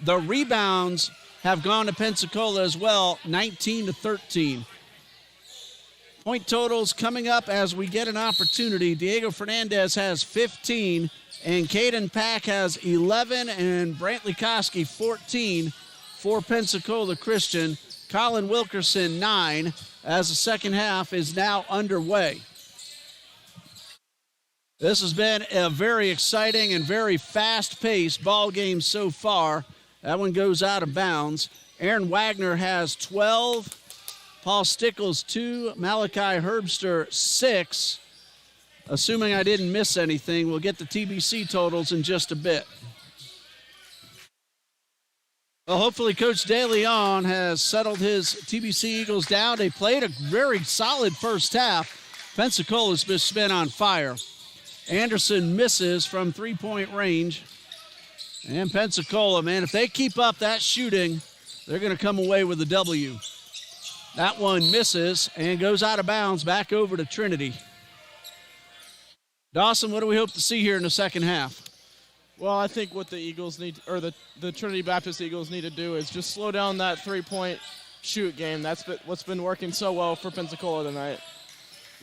The rebounds have gone to Pensacola as well, 19-13. Point totals coming up as we get an opportunity. Diego Fernandez has 15, and Caden Pack has 11, and Brantley Koski 14 for Pensacola Christian. Colin Wilkerson 9 as the second half is now underway. This has been a very exciting and very fast-paced ball game so far. That one goes out of bounds. Aaron Wagner has 12. Paul Stickles 2. Malachi Herbster 6. Assuming I didn't miss anything, we'll get the TBC totals in just a bit. Well, hopefully Coach DeLeon has settled his TBC Eagles down. They played a very solid first half. Pensacola's just been on fire. Anderson misses from three-point range. And Pensacola, man, if they keep up that shooting, they're going to come away with a W. That one misses and goes out of bounds back over to Trinity. Dawson, what do we hope to see here in the second half? Well, I think what the Eagles need, or the Trinity Baptist Eagles need to do is just slow down that three-point shoot game. That's what's been working so well for Pensacola tonight.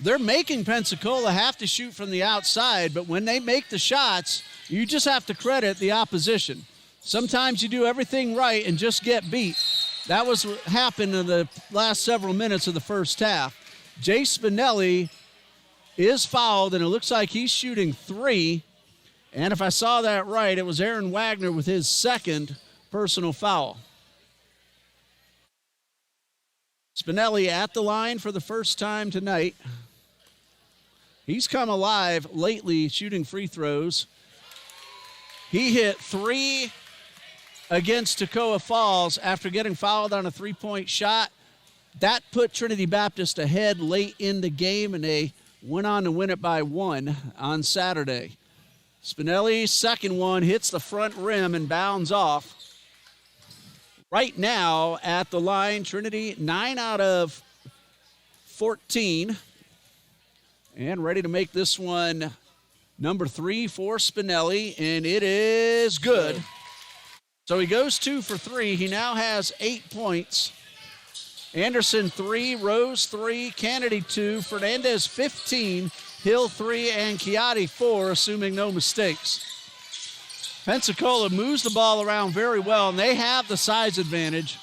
They're making Pensacola have to shoot from the outside, but when they make the shots, you just have to credit the opposition. Sometimes you do everything right and just get beat. That was what happened in the last several minutes of the first half. Jay Spinelli is fouled, and it looks like he's shooting 3. And if I saw that right, it was Aaron Wagner with his second personal foul. Spinelli at the line for the first time tonight. He's come alive lately shooting free throws. He hit 3 against Toccoa Falls after getting fouled on a three-point shot. That put Trinity Baptist ahead late in the game, and they went on to win it by 1 on Saturday. Spinelli's second one hits the front rim and bounds off. Right now at the line, Trinity 9 out of 14. And ready to make this one number 3 for Spinelli, and it is good. So he goes 2 for 3. He now has 8 points. Anderson 3, Rose 3, Kennedy 2, Fernandez 15, Hill 3, and Chiatti 4, assuming no mistakes. Pensacola moves the ball around very well, and they have the size advantage.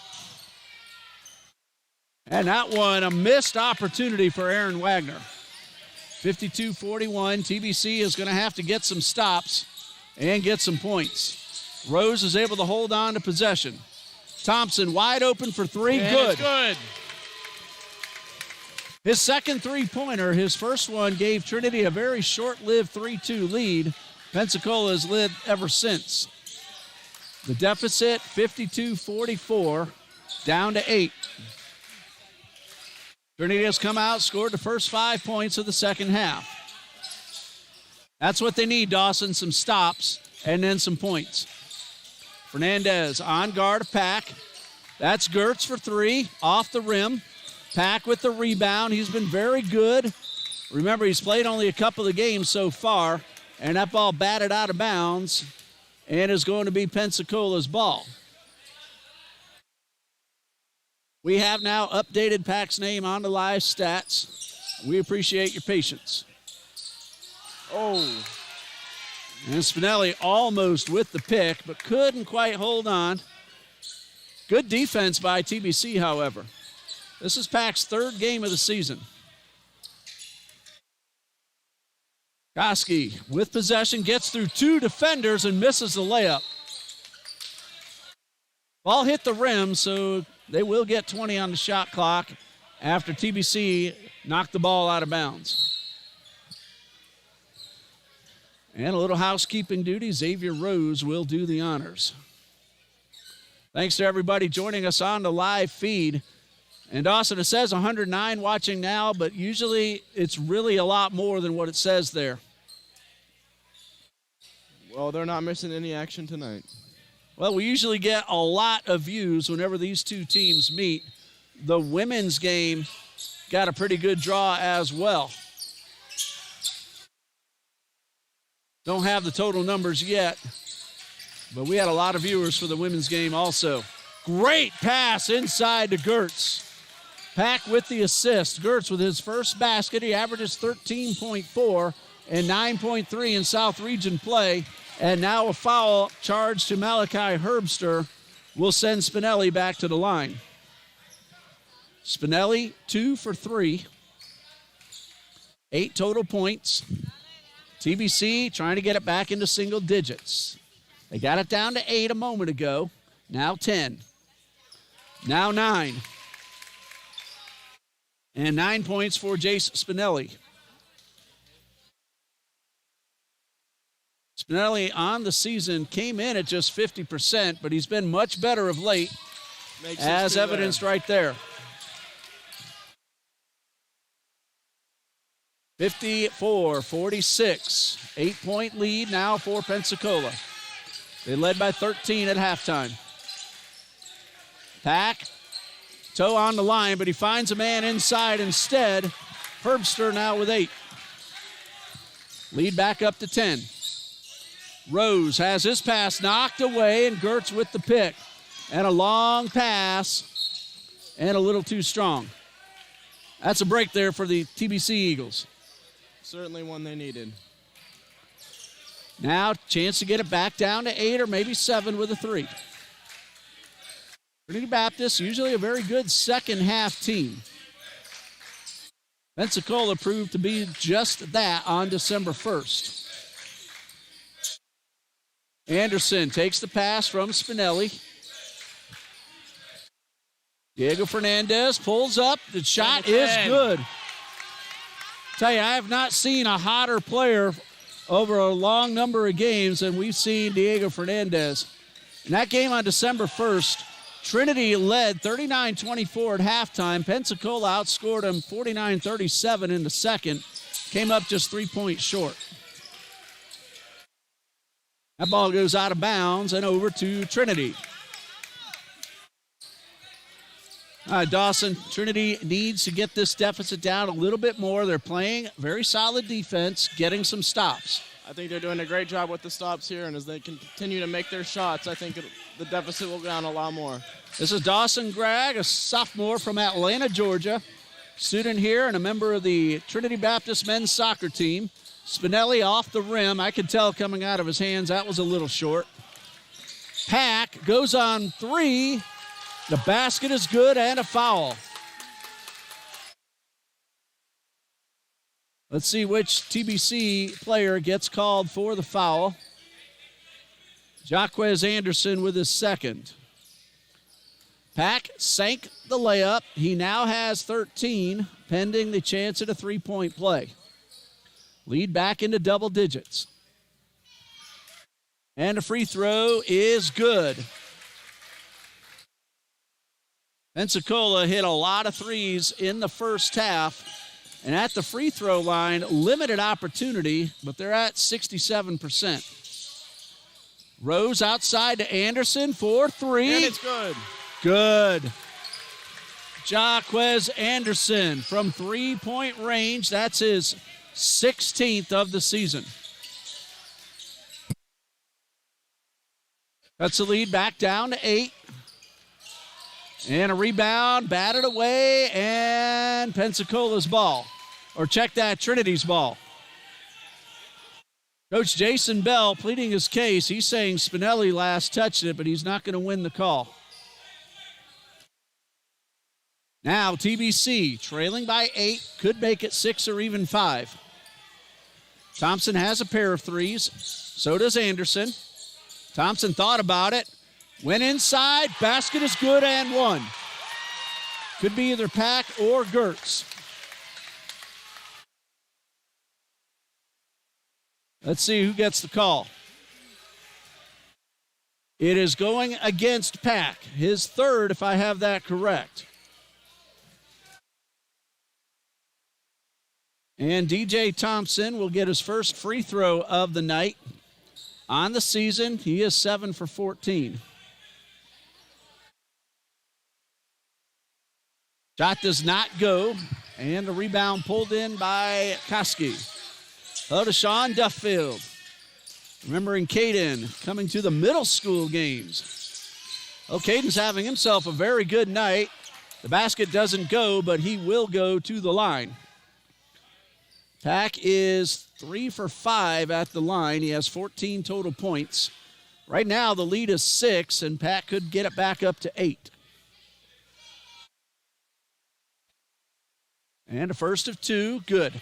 And that one, a missed opportunity for Aaron Wagner. 52-41, TBC is going to have to get some stops and get some points. Rose is able to hold on to possession. Thompson wide open for 3, and good. It's good. His second three-pointer, his first one gave Trinity a very short-lived 3-2 lead. Pensacola has led ever since. The deficit, 52-44, down to 8. Trinity has come out, scored the first 5 points of the second half. That's what they need, Dawson, some stops and then some points. Fernandez on guard of Pack. That's Gertz for 3, off the rim. Pack with the rebound. He's been very good. Remember, he's played only a couple of games so far, and that ball batted out of bounds and is going to be Pensacola's ball. We have now updated Pack's name on the live stats. We appreciate your patience. Oh. And Spinelli almost with the pick, but couldn't quite hold on. Good defense by TBC, however. This is Pack's third game of the season. Koski with possession, gets through two defenders and misses the layup. Ball hit the rim, so they will get 20 on the shot clock after TBC knocked the ball out of bounds. And a little housekeeping duty, Xavier Rose will do the honors. Thanks to everybody joining us on the live feed. And Dawson, it says 109 watching now, but usually it's really a lot more than what it says there. Well, they're not missing any action tonight. Well, we usually get a lot of views whenever these two teams meet. The women's game got a pretty good draw as well. Don't have the total numbers yet, but we had a lot of viewers for the women's game also. Great pass inside to Gertz. Pack with the assist. Gertz with his first basket. He averages 13.4 and 9.3 in South Region play. And now a foul charge to Malachi Herbster will send Spinelli back to the line. Spinelli 2 for 3. 8 total points. TBC trying to get it back into single digits. They got it down to 8 a moment ago. Now 10. Now 9. And 9 points for Jace Spinelli. Spinelli on the season came in at just 50%, but he's been much better of late, as evidenced right there. 54-46. 8-point lead now for Pensacola. They led by 13 at halftime. Pack, toe on the line, but he finds a man inside instead. Herbster now with 8. Lead back up to 10. Rose has his pass knocked away, and Gertz with the pick. And a long pass, and a little too strong. That's a break there for the TBC Eagles. Certainly one they needed. Now, chance to get it back down to 8 or maybe 7 with a 3. Trinity Baptist, usually a very good second half team. Pensacola proved to be just that on December 1st. Anderson takes the pass from Spinelli. Diego Fernandez pulls up. The shot is good. Tell you, I have not seen a hotter player over a long number of games than we've seen Diego Fernandez. In that game on December 1st, Trinity led 39-24 at halftime. Pensacola outscored them 49-37 in the second. Came up just 3 points short. That ball goes out of bounds and over to Trinity. Dawson, Trinity needs to get this deficit down a little bit more. They're playing very solid defense, getting some stops. I think they're doing a great job with the stops here, and as they continue to make their shots, I think the deficit will go down a lot more. This is Dawson Gregg, a sophomore from Atlanta, Georgia. Student here and a member of the Trinity Baptist men's soccer team. Spinelli off the rim. I could tell coming out of his hands that was a little short. Pack goes on 3. The basket is good and a foul. Let's see which TBC player gets called for the foul. Jaquez Anderson with his second. Pack sank the layup. He now has 13, pending the chance at a three-point play. Lead back into double digits. And the free throw is good. Pensacola hit a lot of threes in the first half. And at the free throw line, limited opportunity, but they're at 67%. Rose outside to Anderson for 3. And it's good. Good. Jaquez Anderson from three-point range. That's his 16th of the season. That's the lead back down to 8. And a rebound, batted away, and Pensacola's ball. Or check that, Trinity's ball. Coach Jason Bell pleading his case. He's saying Spinelli last touched it, but he's not going to win the call. Now TBC trailing by 8, could make it 6 or even 5. Thompson has a pair of threes. So does Anderson. Thompson thought about it. Went inside. Basket is good and one. Could be either Pack or Gertz. Let's see who gets the call. It is going against Pack. His third, if I have that correct. And DJ Thompson will get his first free throw of the night. On the season, he is 7 for 14. Shot does not go, and the rebound pulled in by Koski. Hello to Sean Duffield. Remembering Caden coming to the middle school games. Oh, Caden's having himself a very good night. The basket doesn't go, but he will go to the line. Pack is 3 for 5 at the line. He has 14 total points. Right now, the lead is 6, and Pack could get it back up to 8. And a first of 2, good.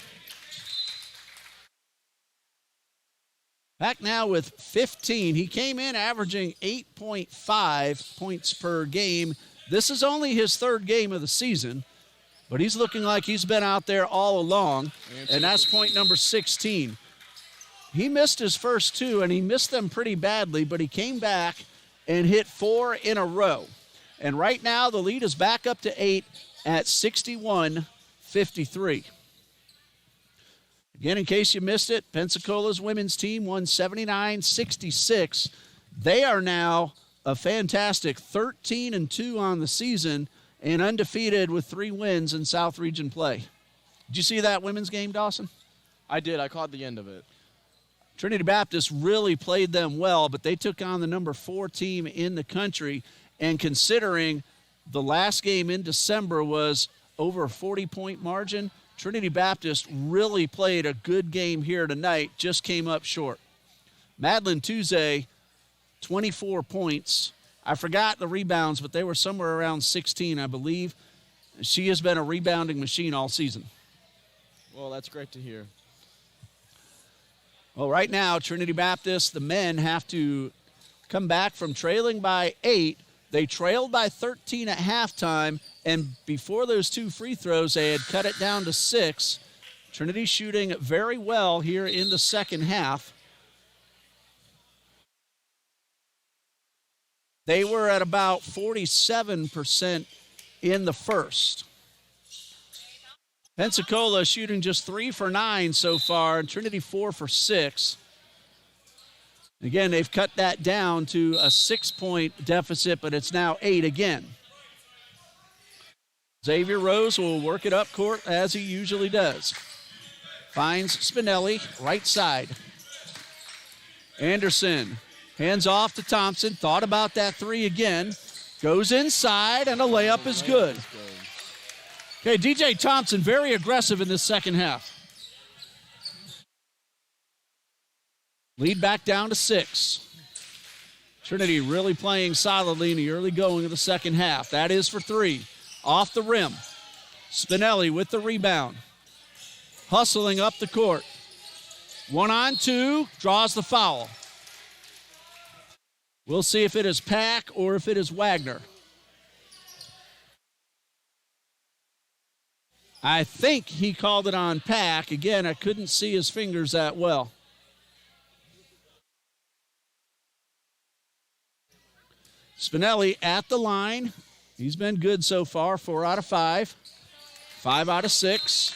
Pack now with 15. He came in averaging 8.5 points per game. This is only his third game of the season, but he's looking like he's been out there all along, and that's point number 16. He missed his first 2, and he missed them pretty badly, but he came back and hit 4 in a row. And right now, the lead is back up to 8 at 61-53. Again, in case you missed it, Pensacola's women's team won 79-66. They are now a fantastic 13-2 on the season and undefeated with 3 wins in South Region play. Did you see that women's game, Dawson? I did. I caught the end of it. Trinity Baptist really played them well, but they took on the number 4 team in the country. And considering the last game in December was over a 40-point margin, Trinity Baptist really played a good game here tonight, just came up short. Madeline Tuesday, 24 points. I forgot the rebounds, but they were somewhere around 16, I believe. She has been a rebounding machine all season. Well, that's great to hear. Well, right now, Trinity Baptist, the men have to come back from trailing by 8. They trailed by 13 at halftime, and before those 2 free throws, they had cut it down to 6. Trinity shooting very well here in the second half. They were at about 47% in the first. Pensacola shooting just 3 for 9 so far, and Trinity 4 for 6. Again, they've cut that down to a 6-point deficit, but it's now 8 again. Xavier Rose will work it up court as he usually does. Finds Spinelli, right side. Anderson hands off to Thompson. Thought about that 3 again. Goes inside, and a layup is good. Okay, DJ Thompson very aggressive in this second half. Lead back down to 6. Trinity really playing solidly in the early going of the second half. That is for 3. Off the rim. Spinelli with the rebound. Hustling up the court. 1-on-2, draws the foul. We'll see if it is Pack or if it is Wagner. I think he called it on Pack. Again, I couldn't see his fingers that well. Spinelli at the line. He's been good so far, 4 out of 5. 5 out of 6.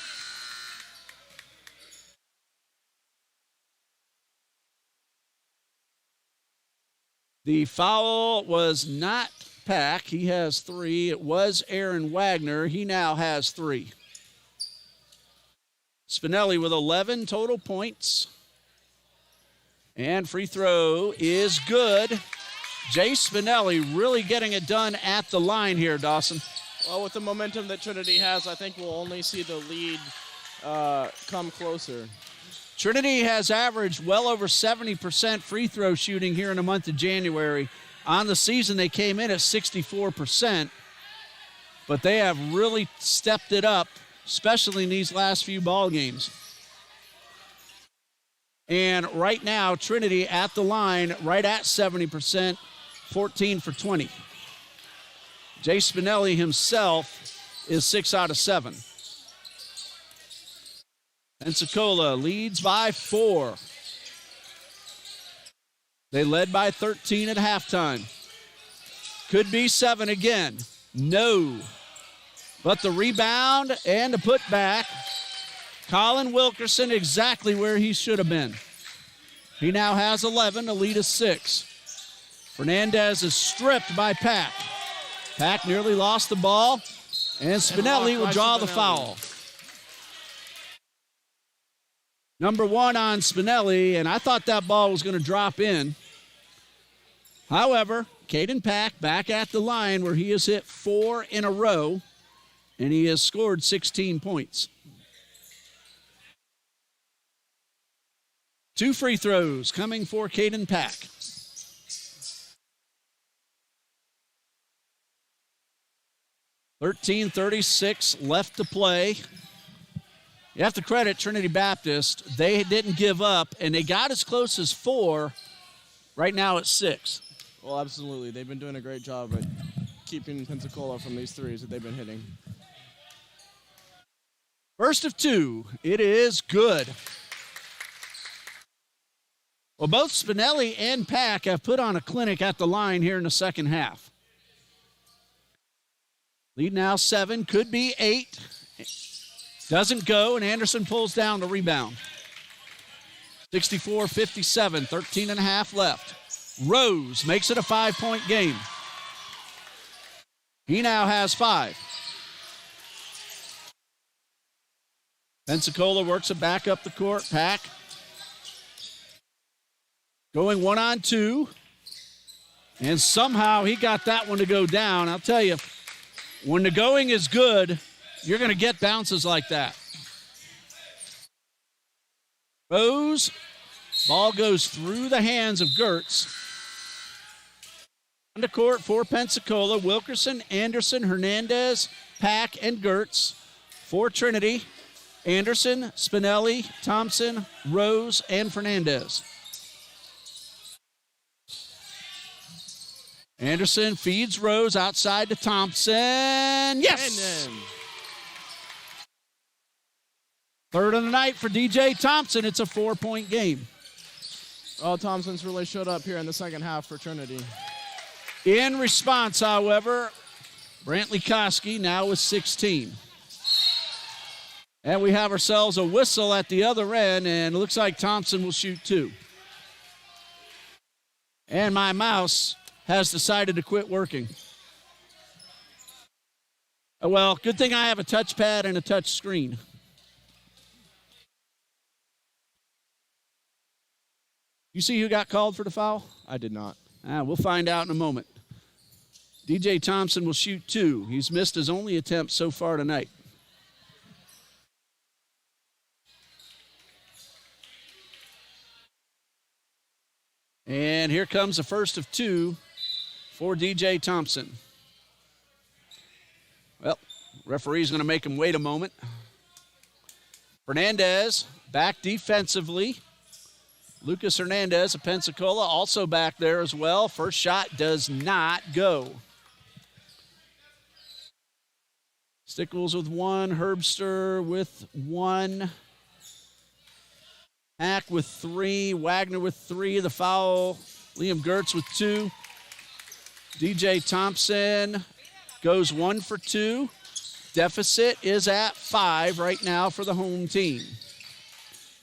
The foul was not Pack. He has 3. It was Aaron Wagner. He now has 3. Spinelli with 11 total points. And free throw is good. Jay Spinelli really getting it done at the line here, Dawson. Well, with the momentum that Trinity has, I think we'll only see the lead come closer. Trinity has averaged well over 70% free throw shooting here in the month of January. On the season, they came in at 64%, but they have really stepped it up, especially in these last few ball games. And right now, Trinity at the line, right at 70%, 14 for 20. Jay Spinelli himself is 6 out of 7. Pensacola leads by 4. They led by 13 at halftime. Could be 7 again. No. But the rebound and the putback. Colin Wilkerson exactly where he should have been. He now has 11, the lead is 6. Fernandez is stripped by Pack. Pack nearly lost the ball, and Spinelli will draw the foul. Number 1 on Spinelli, and I thought that ball was going to drop in. However, Caden Pack back at the line where he has hit 4 in a row, and he has scored 16 points. 2 free throws coming for Caden Pack. .36 left to play. You have to credit Trinity Baptist. They didn't give up, and they got as close as 4. Right now it's 6. Well, absolutely. They've been doing a great job at keeping Pensacola from these threes that they've been hitting. First of 2. It is good. Well, both Spinelli and Pack have put on a clinic at the line here in the second half. Lead now 7, could be 8. Doesn't go, and Anderson pulls down the rebound. 64-57, 13 and a half left. Rose makes it a 5-point game. He now has 5. Pensacola works it back up the court. Pack going 1-on-2. And somehow he got that one to go down. I'll tell you, when the going is good, you're going to get bounces like that. Rose, ball goes through the hands of Gertz. On the court for Pensacola, Wilkerson, Anderson, Hernandez, Pack, and Gertz. For Trinity, Anderson, Spinelli, Thompson, Rose, and Fernandez. Anderson feeds Rose outside to Thompson. Yes! Third of the night for DJ Thompson. It's a 4-point game. Oh, Thompson's really showed up here in the second half for Trinity. In response, however, Brantley Koski now with 16. And we have ourselves a whistle at the other end, and it looks like Thompson will shoot 2. And my mouse has decided to quit working. Well, good thing I have a touchpad and a touch screen. You see who got called for the foul? I did not. We'll find out in a moment. DJ Thompson will shoot 2. He's missed his only attempt so far tonight. And here comes the first of 2 for DJ Thompson. Well, referee's going to make him wait a moment. Fernandez back defensively. Lucas Hernandez of Pensacola also back there as well. First shot does not go. Stickles with 1, Herbster with 1. Hack with 3, Wagner with 3, the foul. Liam Gertz with 2. DJ Thompson goes 1 for 2. Deficit is at 5 right now for the home team.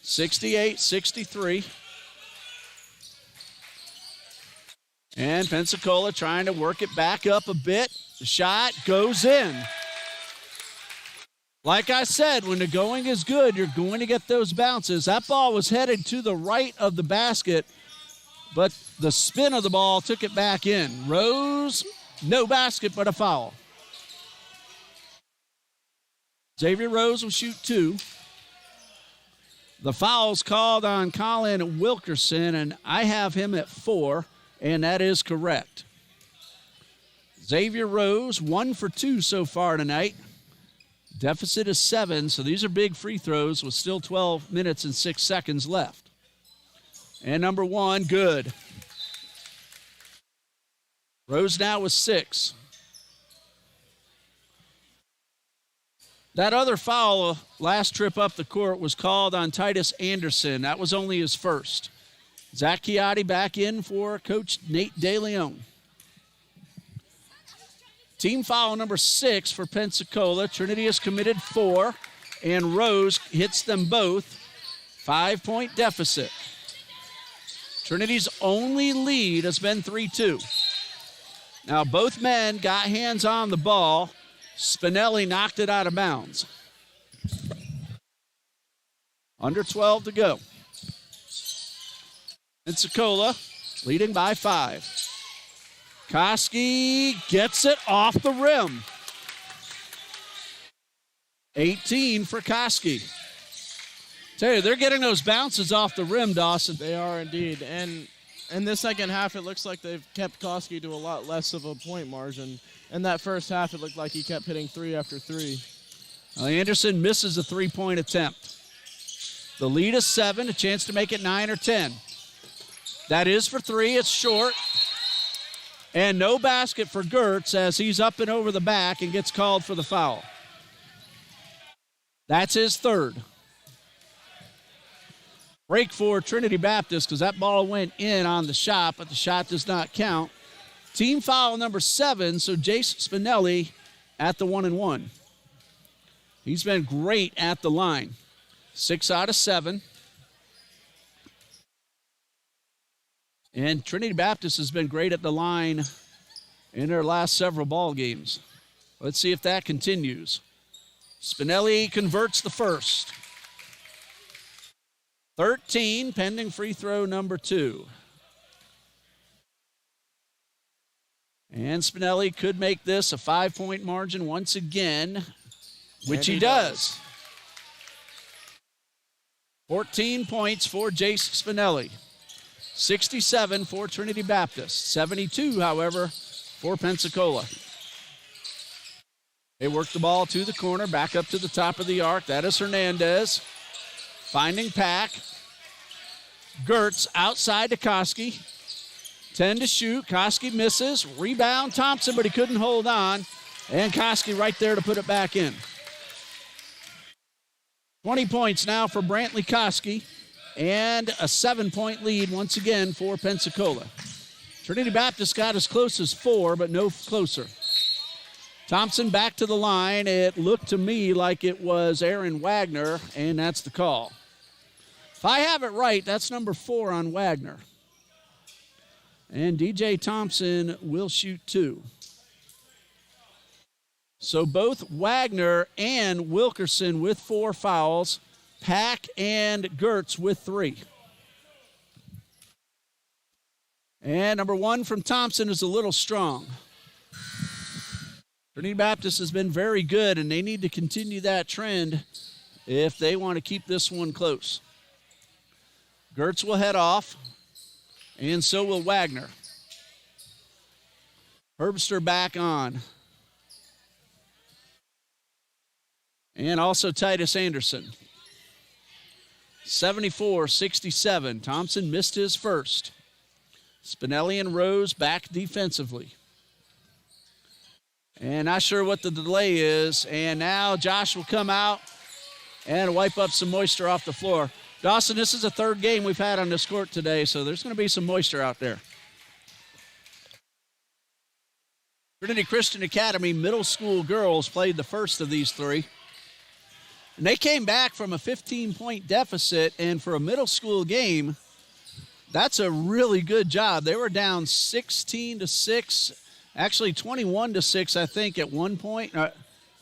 68-63. And Pensacola trying to work it back up a bit. The shot goes in. Like I said, when the going is good, you're going to get those bounces. That ball was headed to the right of the basket, but the spin of the ball took it back in. Rose, no basket, but a foul. Xavier Rose will shoot 2. The foul's called on Colin Wilkerson, and I have him at 4, and that is correct. Xavier Rose, 1 for 2 so far tonight. Deficit is 7, so these are big free throws with still 12 minutes and 6 seconds left. And number 1, good. Rose now with 6. That other foul last trip up the court was called on Titus Anderson. That was only his first. Zach Chiotti back in for Coach Nate DeLeon. Team foul number 6 for Pensacola. Trinity has committed 4, and Rose hits them both. 5-point deficit. Trinity's only lead has been 3-2. Now, both men got hands on the ball. Spinelli knocked it out of bounds. Under 12 to go. Pensacola leading by 5. Koski gets it off the rim. 18 for Koski. Tell you, they're getting those bounces off the rim, Dawson. They are indeed. And in the second half, it looks like they've kept Koski to a lot less of a point margin. In that first half, it looked like he kept hitting 3 after 3. Anderson misses a 3-point attempt. The lead is 7, a chance to make it 9 or 10. That is for 3, it's short. And no basket for Gertz as he's up and over the back and gets called for the foul. That's his third. Break for Trinity Baptist because that ball went in on the shot, but the shot does not count. Team foul number 7, so Jace Spinelli at the 1-and-1. He's been great at the line. 6 out of 7. And Trinity Baptist has been great at the line in their last several ball games. Let's see if that continues. Spinelli converts the first. 13, pending free throw number 2. And Spinelli could make this a 5-point margin once again, which he does. 14 points for Jace Spinelli. 67 for Trinity Baptist. 72, however, for Pensacola. They work the ball to the corner, back up to the top of the arc. That is Hernandez. Finding Pack. Gertz outside to Koski. 10 to shoot. Koski misses. Rebound Thompson, but he couldn't hold on. And Koski right there to put it back in. 20 points now for Brantley Koski. And a 7-point lead once again for Pensacola. Trinity Baptist got as close as 4, but no closer. Thompson back to the line. It looked to me like it was Aaron Wagner, and that's the call. If I have it right, that's number 4 on Wagner. And DJ Thompson will shoot 2. So both Wagner and Wilkerson with 4 fouls. Pack and Gertz with 3. And number 1 from Thompson is a little strong. Trinity Baptist has been very good, and they need to continue that trend if they want to keep this one close. Gertz will head off, and so will Wagner. Herbster back on. And also Titus Anderson. 74-67. Thompson missed his first. Spinelli and Rose back defensively. And not sure what the delay is. And now Josh will come out and wipe up some moisture off the floor. Dawson, this is the 3rd game we've had on this court today, so there's going to be some moisture out there. Trinity Christian Academy middle school girls played the first of these 3. And they came back from a 15-point deficit, and for a middle school game, that's a really good job. They were down 16-6, actually 21-6, I think, at one point.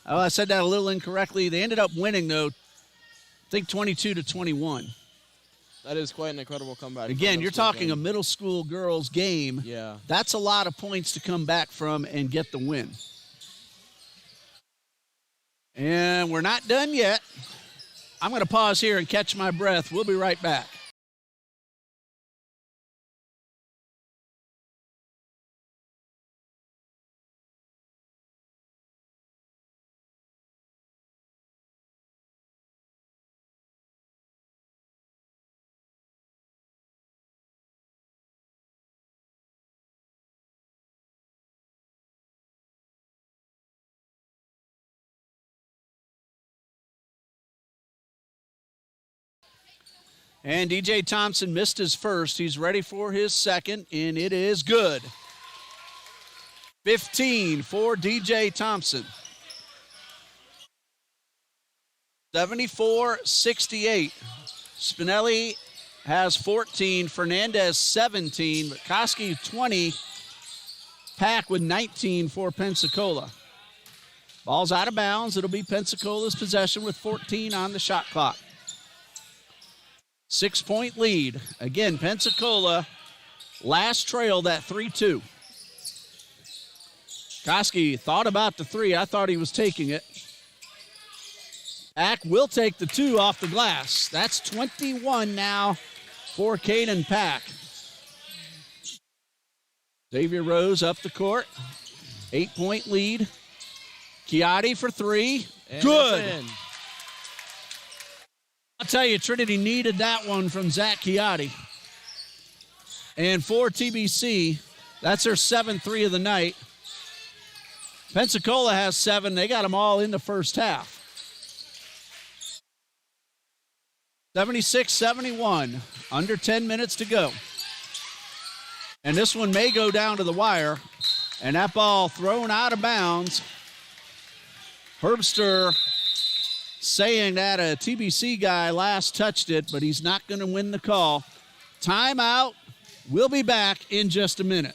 I said that a little incorrectly. They ended up winning, though, I think 22-21. That is quite an incredible comeback. Again, you're talking a middle school girls game. Yeah. That's a lot of points to come back from and get the win. And we're not done yet. I'm going to pause here and catch my breath. We'll be right back. And DJ Thompson missed his first. He's ready for his second, and it is good. 15 for DJ Thompson. 74-68. Spinelli has 14, Fernandez 17, but Koski 20, Pack with 19 for Pensacola. Ball's out of bounds. It'll be Pensacola's possession with 14 on the shot clock. 6-point lead. Again, Pensacola last trailed at 3-2. Koski thought about the three. I thought he was taking it. Pack will take the two off the glass. That's 21 now for Caden Pack. Xavier Rose up the court. 8-point lead. Chiatti for three. And good. I'll tell you, Trinity needed that one from Zach Chiatti. And for TBC, that's their 7th-3 of the night. Pensacola has 7. They got them all in the first half. 76-71, under 10 minutes to go. And this one may go down to the wire. And that ball thrown out of bounds. Herbster saying that a TBC guy last touched it, but he's not going to win the call. Timeout. We'll be back in just a minute.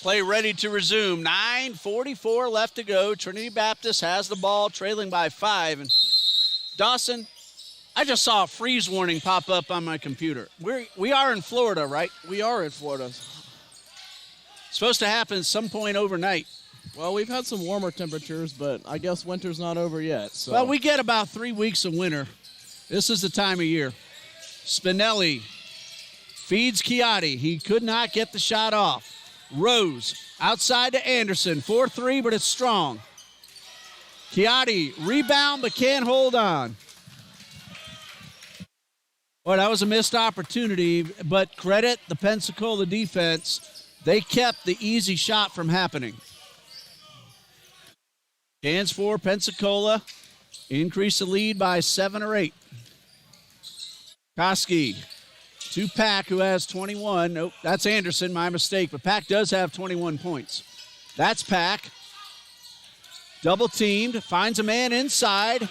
Play ready to resume. 9:44 left to go. Trinity Baptist has the ball, trailing by 5. And Dawson, I just saw a freeze warning pop up on my computer. We are in Florida, right? We are in Florida. Supposed to happen some point overnight. Well, we've had some warmer temperatures, but I guess winter's not over yet. So. Well, we get about 3 weeks of winter. This is the time of year. Spinelli feeds Chiatti. He could not get the shot off. Rose outside to Anderson. 4-3, but it's strong. Chiatti rebound, but can't hold on. Well, that was a missed opportunity, but credit the Pensacola defense. They kept the easy shot from happening. Chance for Pensacola. Increase the lead by 7 or 8. Koski to Pack, who has 21. Nope, that's Anderson, my mistake. But Pack does have 21 points. That's Pack. Double teamed, finds a man inside.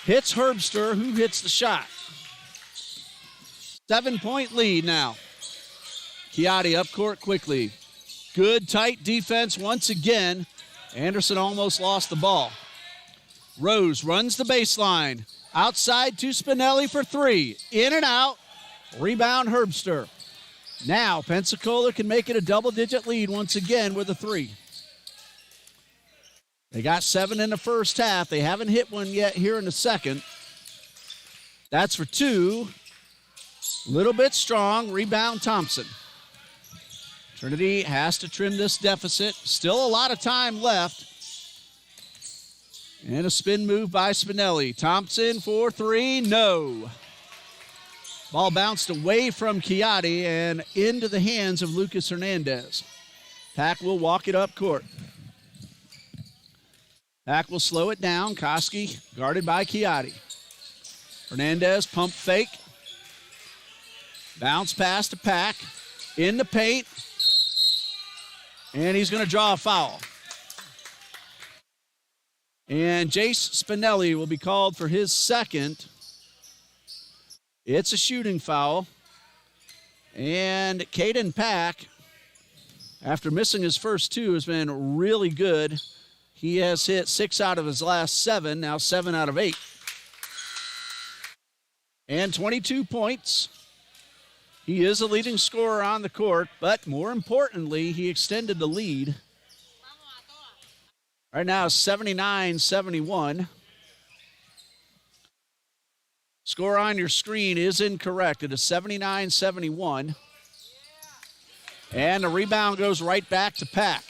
Hits Herbster, who hits the shot. 7-point lead now. Chiatti up court quickly. Good, tight defense once again. Anderson almost lost the ball. Rose runs the baseline. Outside to Spinelli for 3. In and out. Rebound Herbster. Now Pensacola can make it a double-digit lead once again with a 3. They got 7 in the first half. They haven't hit one yet here in the second. That's for 2. Little bit strong. Rebound Thompson. Trinity has to trim this deficit. Still a lot of time left. And a spin move by Spinelli. Thompson for three. No. Ball bounced away from Chiatti and into the hands of Lucas Hernandez. Pack will walk it up court. Pack will slow it down. Koski guarded by Chiatti. Hernandez pump fake. Bounce pass to Pack. In the paint. And he's going to draw a foul. And Jace Spinelli will be called for his second. It's a shooting foul. And Caden Pack, after missing his first two, has been really good. He has hit 6 out of his last 7, now 7 out of 8. And 22 points. He is a leading scorer on the court, but more importantly, he extended the lead. Right now, 79-71. Score on your screen is incorrect. It is 79-71. And the rebound goes right back to Pack.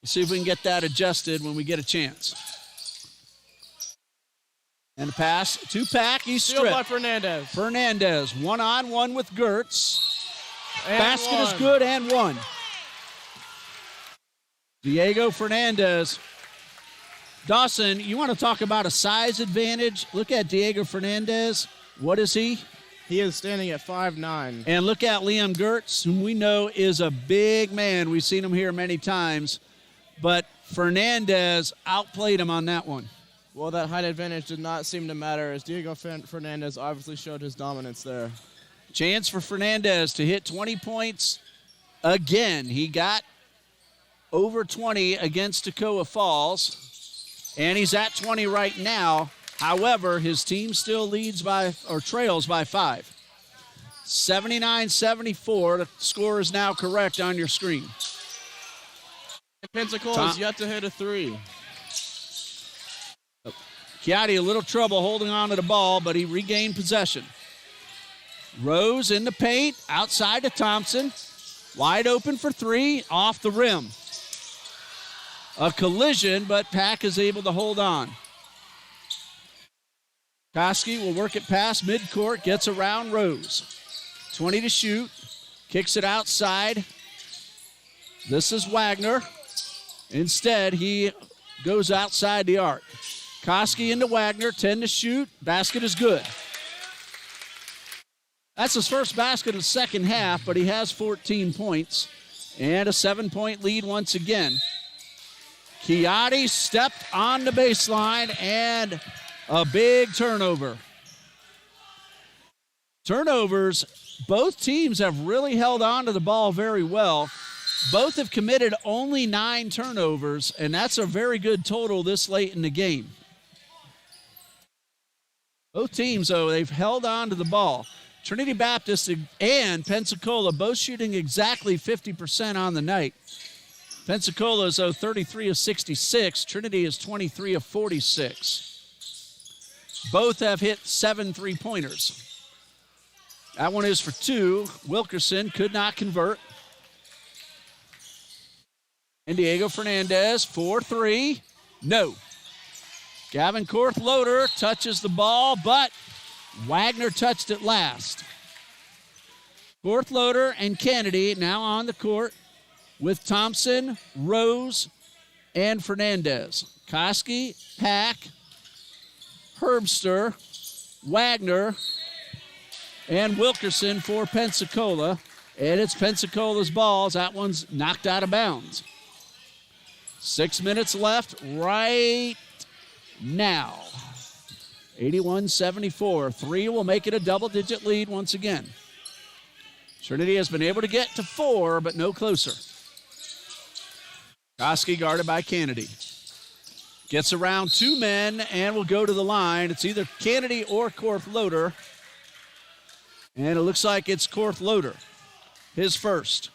Let's see if we can get that adjusted when we get a chance. And a pass to Pack. He's stripped. Steal by Fernandez. Fernandez, one-on-one with Gertz. And Basket one. is good and one. Diego Fernandez. Dawson, you want to talk about a size advantage? Look at Diego Fernandez. What is he? He is standing at 5'9". And look at Liam Gertz, whom we know is a big man. We've seen him here many times. But Fernandez outplayed him on that one. Well, that height advantage did not seem to matter as Diego Fernandez obviously showed his dominance there. Chance for Fernandez to hit 20 points again. He got over 20 against Toccoa Falls, and he's at 20 right now. However, his team still trails by 5. 79-74. The score is now correct on your screen. Pensacola has yet to hit a 3. Chiatti a little trouble holding on to the ball, but he regained possession. Rose in the paint, outside to Thompson. Wide open for 3, off the rim. A collision, but Pack is able to hold on. Koski will work it past midcourt, gets around Rose. 20 to shoot, kicks it outside. This is Wagner. Instead, he goes outside the arc. Koski into Wagner, 10 to shoot. Basket is good. That's his first basket of the second half, but he has 14 points and a 7-point lead once again. Chiatti stepped on the baseline and a big turnover. Turnovers, both teams have really held on to the ball very well. Both have committed only 9 turnovers, and that's a very good total this late in the game. Both teams, though, they've held on to the ball. Trinity Baptist and Pensacola both shooting exactly 50% on the night. Pensacola is 33 of 66. Trinity is 23 of 46. Both have hit 7 3-pointers. That one is for 2. Wilkerson could not convert. And Diego Fernandez, 4-3. No. Gavin Korth-Loder touches the ball, but Wagner touched it last. Korth-Loder and Kennedy now on the court with Thompson, Rose, and Fernandez. Koski, Pack, Herbster, Wagner, and Wilkerson for Pensacola. And it's Pensacola's balls. That one's knocked out of bounds. 6 minutes left right now. 81-74. 3 will make it a double-digit lead once again. Trinity has been able to get to 4, but no closer. Koski guarded by Kennedy. Gets around 2 men and will go to the line. It's either Kennedy or Korth-Loder. And it looks like it's Korth-Loder. His first.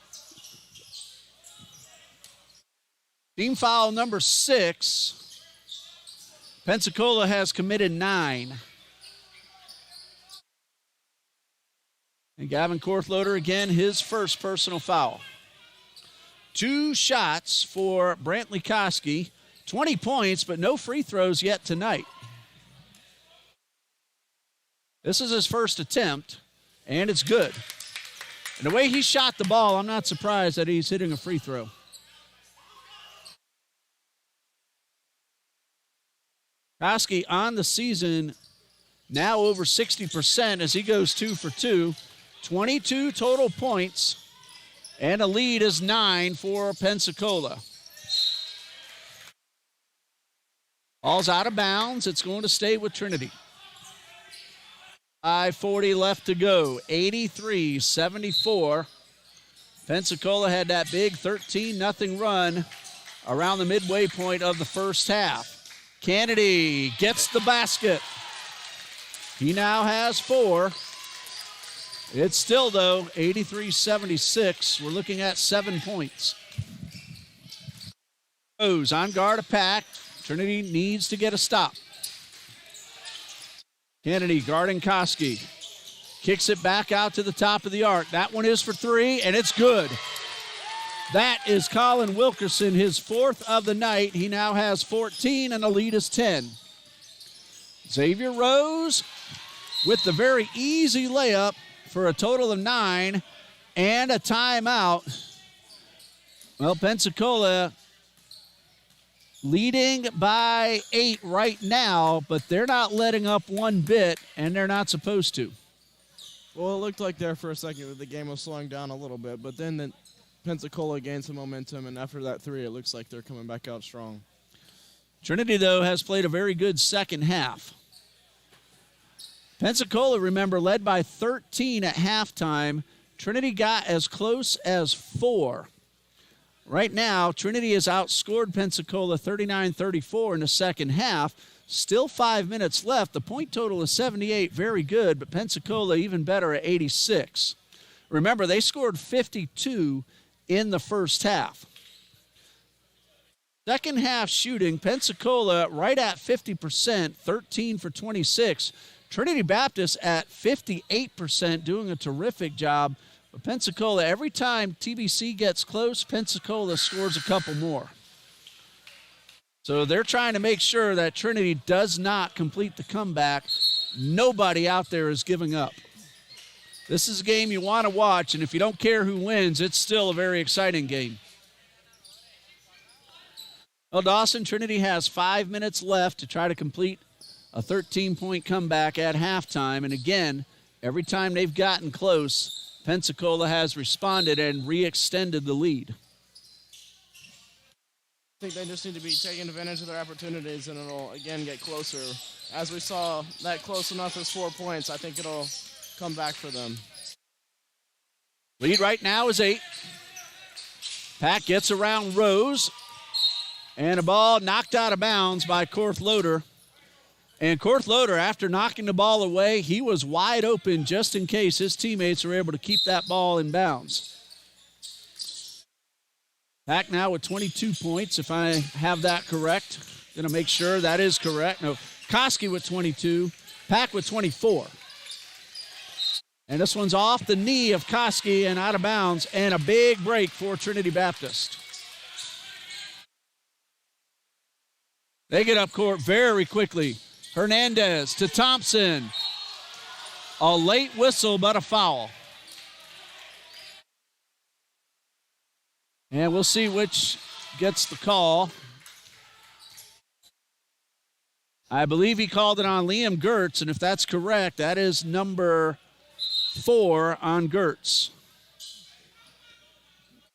Team foul number 6. Pensacola has committed 9. And Gavin Korthloader, again, his first personal foul. 2 shots for Brantley Koski. 20 points, but no free throws yet tonight. This is his first attempt, and it's good. And the way he shot the ball, I'm not surprised that he's hitting a free throw. Koski on the season now over 60% as he goes 2 for 2. 22 total points, and a lead is 9 for Pensacola. Ball's out of bounds. It's going to stay with Trinity. 5:40 left to go. 83-74. Pensacola had that big 13-0 run around the midway point of the first half. Kennedy gets the basket. He now has 4. It's still, though, 83-76. We're looking at 7 points. Rose on guard of Pack. Trinity needs to get a stop. Kennedy guarding Koski. Kicks it back out to the top of the arc. That one is for 3, and it's good. That is Colin Wilkerson, his 4th of the night. He now has 14, and the lead is 10. Xavier Rose with the very easy layup for a total of 9 and a timeout. Well, Pensacola leading by 8 right now, but they're not letting up one bit, and they're not supposed to. Well, it looked like there for a second that the game was slowing down a little bit, but then Pensacola gained some momentum, and after that 3, it looks like they're coming back out strong. Trinity, though, has played a very good second half. Pensacola, remember, led by 13 at halftime. Trinity got as close as 4. Right now, Trinity has outscored Pensacola 39-34 in the second half. Still 5 minutes left. The point total is 78, very good, but Pensacola even better at 86. Remember, they scored 52 in the first half. Second half shooting, Pensacola right at 50%, 13 for 26. Trinity Baptist at 58%, doing a terrific job. But Pensacola, every time TBC gets close, Pensacola scores a couple more. So they're trying to make sure that Trinity does not complete the comeback. Nobody out there is giving up. This is a game you want to watch, and if you don't care who wins, it's still a very exciting game. Well, Dawson, Trinity has 5 minutes left to try to complete a 13-point comeback at halftime. And again, every time they've gotten close, Pensacola has responded and re-extended the lead. I think they just need to be taking advantage of their opportunities, and it'll, again, get closer. As we saw, that close enough is 4 points. I think it'll come back for them. Lead right now is 8. Pack gets around Rose, and a ball knocked out of bounds by Korthloader. And Korthloader, after knocking the ball away, he was wide open just in case his teammates were able to keep that ball in bounds. Pack now with 22 points, if I have that correct. Going to make sure that is correct. No, Koski with 22, Pack with 24. And this one's off the knee of Koski and out of bounds, and a big break for Trinity Baptist. They get up court very quickly. Hernandez to Thompson. A late whistle, but a foul. And we'll see which gets the call. I believe he called it on Liam Gertz, and if that's correct, that is number 4 on Gertz.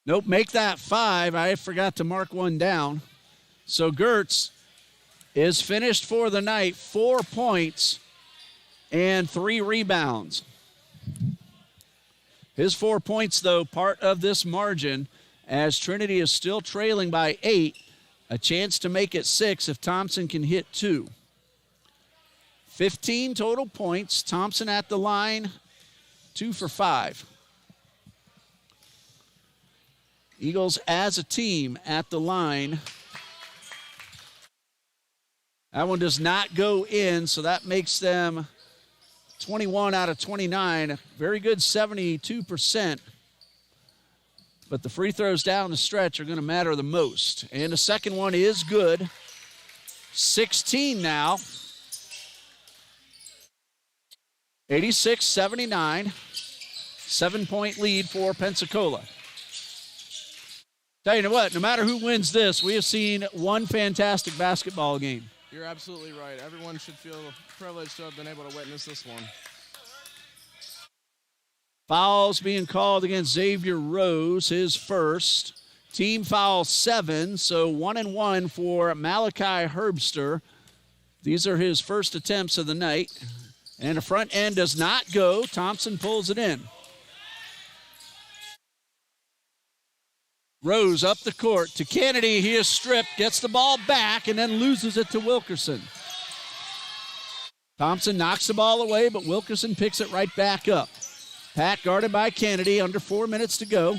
Nope, make that 5. I forgot to mark one down. So Gertz is finished for the night, 4 points and 3 rebounds. His 4 points, though, part of this margin, as Trinity is still trailing by 8, a chance to make it 6 if Thompson can hit 2. 15 total points. Thompson at the line, 2 for 5. Eagles as a team at the line. That one does not go in, so that makes them 21 out of 29. Very good 72%. But the free throws down the stretch are going to matter the most. And the second one is good. 16 now. 86-79. 7-point lead for Pensacola. Tell you what, no matter who wins this, we have seen one fantastic basketball game. You're absolutely right. Everyone should feel privileged to have been able to witness this one. Fouls being called against Xavier Rose, his first. Team foul 7, so 1-1 for Malachi Herbster. These are his first attempts of the night. And the front end does not go. Thompson pulls it in. Rose up the court to Kennedy. He is stripped, gets the ball back, and then loses it to Wilkerson. Thompson knocks the ball away, but Wilkerson picks it right back up. Pat guarded by Kennedy, under 4 minutes to go.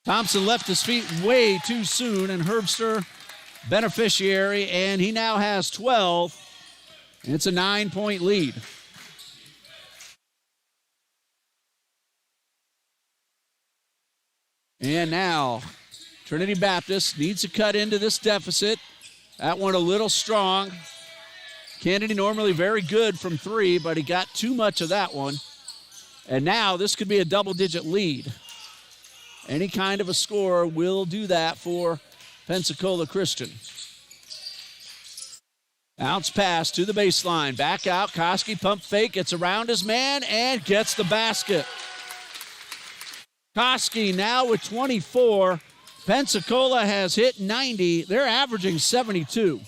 Thompson left his feet way too soon, and Herbster beneficiary, and he now has 12. It's a 9-point lead. And now, Trinity Baptist needs to cut into this deficit. That one a little strong. Kennedy normally very good from 3, but he got too much of that one. And now this could be a double-digit lead. Any kind of a score will do that for Pensacola Christian. Bounce pass to the baseline. Back out. Koski pump fake. Gets around his man and gets the basket. Koski now with 24. Pensacola has hit 90. They're averaging 72.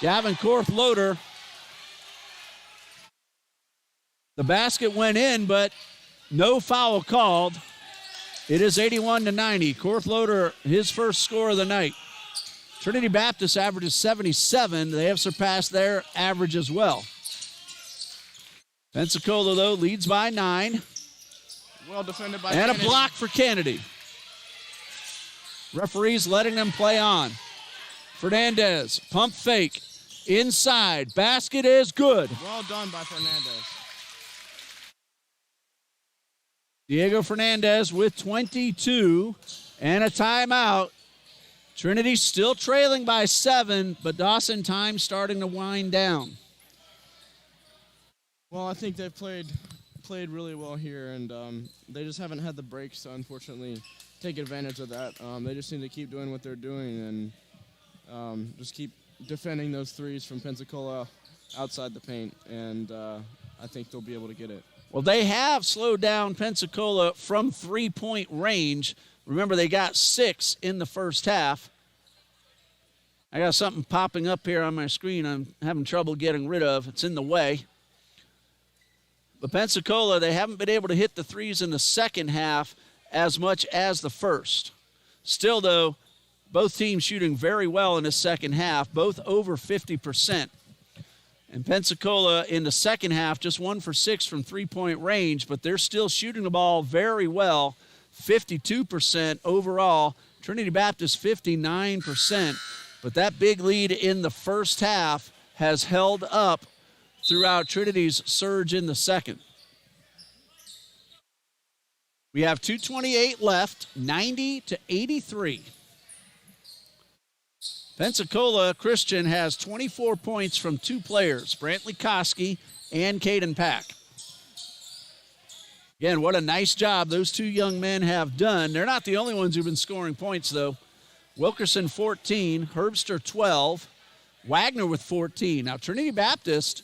Gavin Korth-Loder. The basket went in, but no foul called. It is 81-90. Korth-Loder, his first score of the night. Trinity Baptist averages 77. They have surpassed their average as well. Pensacola, though, leads by 9. Well defended by And Kennedy. a block for Kennedy. Referees letting them play on. Fernandez, pump fake, inside. Basket is good. Well done by Fernandez. Diego Fernandez with 22 and a timeout. Trinity still trailing by 7, but Dawson time starting to wind down. Well, I think they've played really well here, and they just haven't had the breaks to unfortunately take advantage of that. They just need to keep doing what they're doing and just keep defending those threes from Pensacola outside the paint, and I think they'll be able to get it. Well, they have slowed down Pensacola from 3-point range. Remember, they got 6 in the first half. I got something popping up here on my screen I'm having trouble getting rid of. It's in the way. But Pensacola, they haven't been able to hit the threes in the second half as much as the first. Still, though, both teams shooting very well in the second half, both over 50%. And Pensacola in the second half just 1 for 6 from 3-point range, but they're still shooting the ball very well, 52% overall. Trinity Baptist 59%. But that big lead in the first half has held up throughout Trinity's surge in the second. We have 2:28 left, 90-83. Pensacola Christian has 24 points from 2 players, Brantley Koski and Caden Pack. Again, what a nice job those 2 young men have done. They're not the only ones who've been scoring points, though. Wilkerson 14, Herbster 12, Wagner with 14. Now, Trinity Baptist,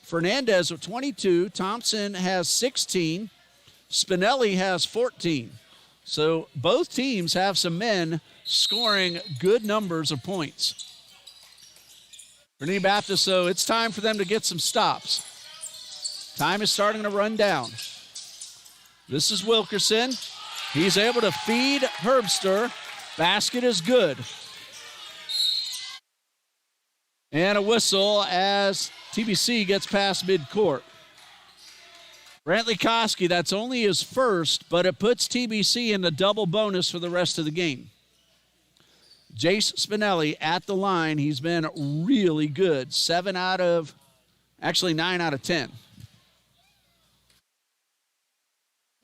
Fernandez with 22, Thompson has 16, Spinelli has 14. So both teams have some men scoring good numbers of points. Trinity Baptist, though, it's time for them to get some stops. Time is starting to run down. This is Wilkerson. He's able to feed Herbster. Basket is good. And a whistle as TBC gets past midcourt. Brantley Koski, that's only his first, but it puts TBC in the double bonus for the rest of the game. Jace Spinelli at the line. He's been really good. 7 out of Actually, 9 out of 10.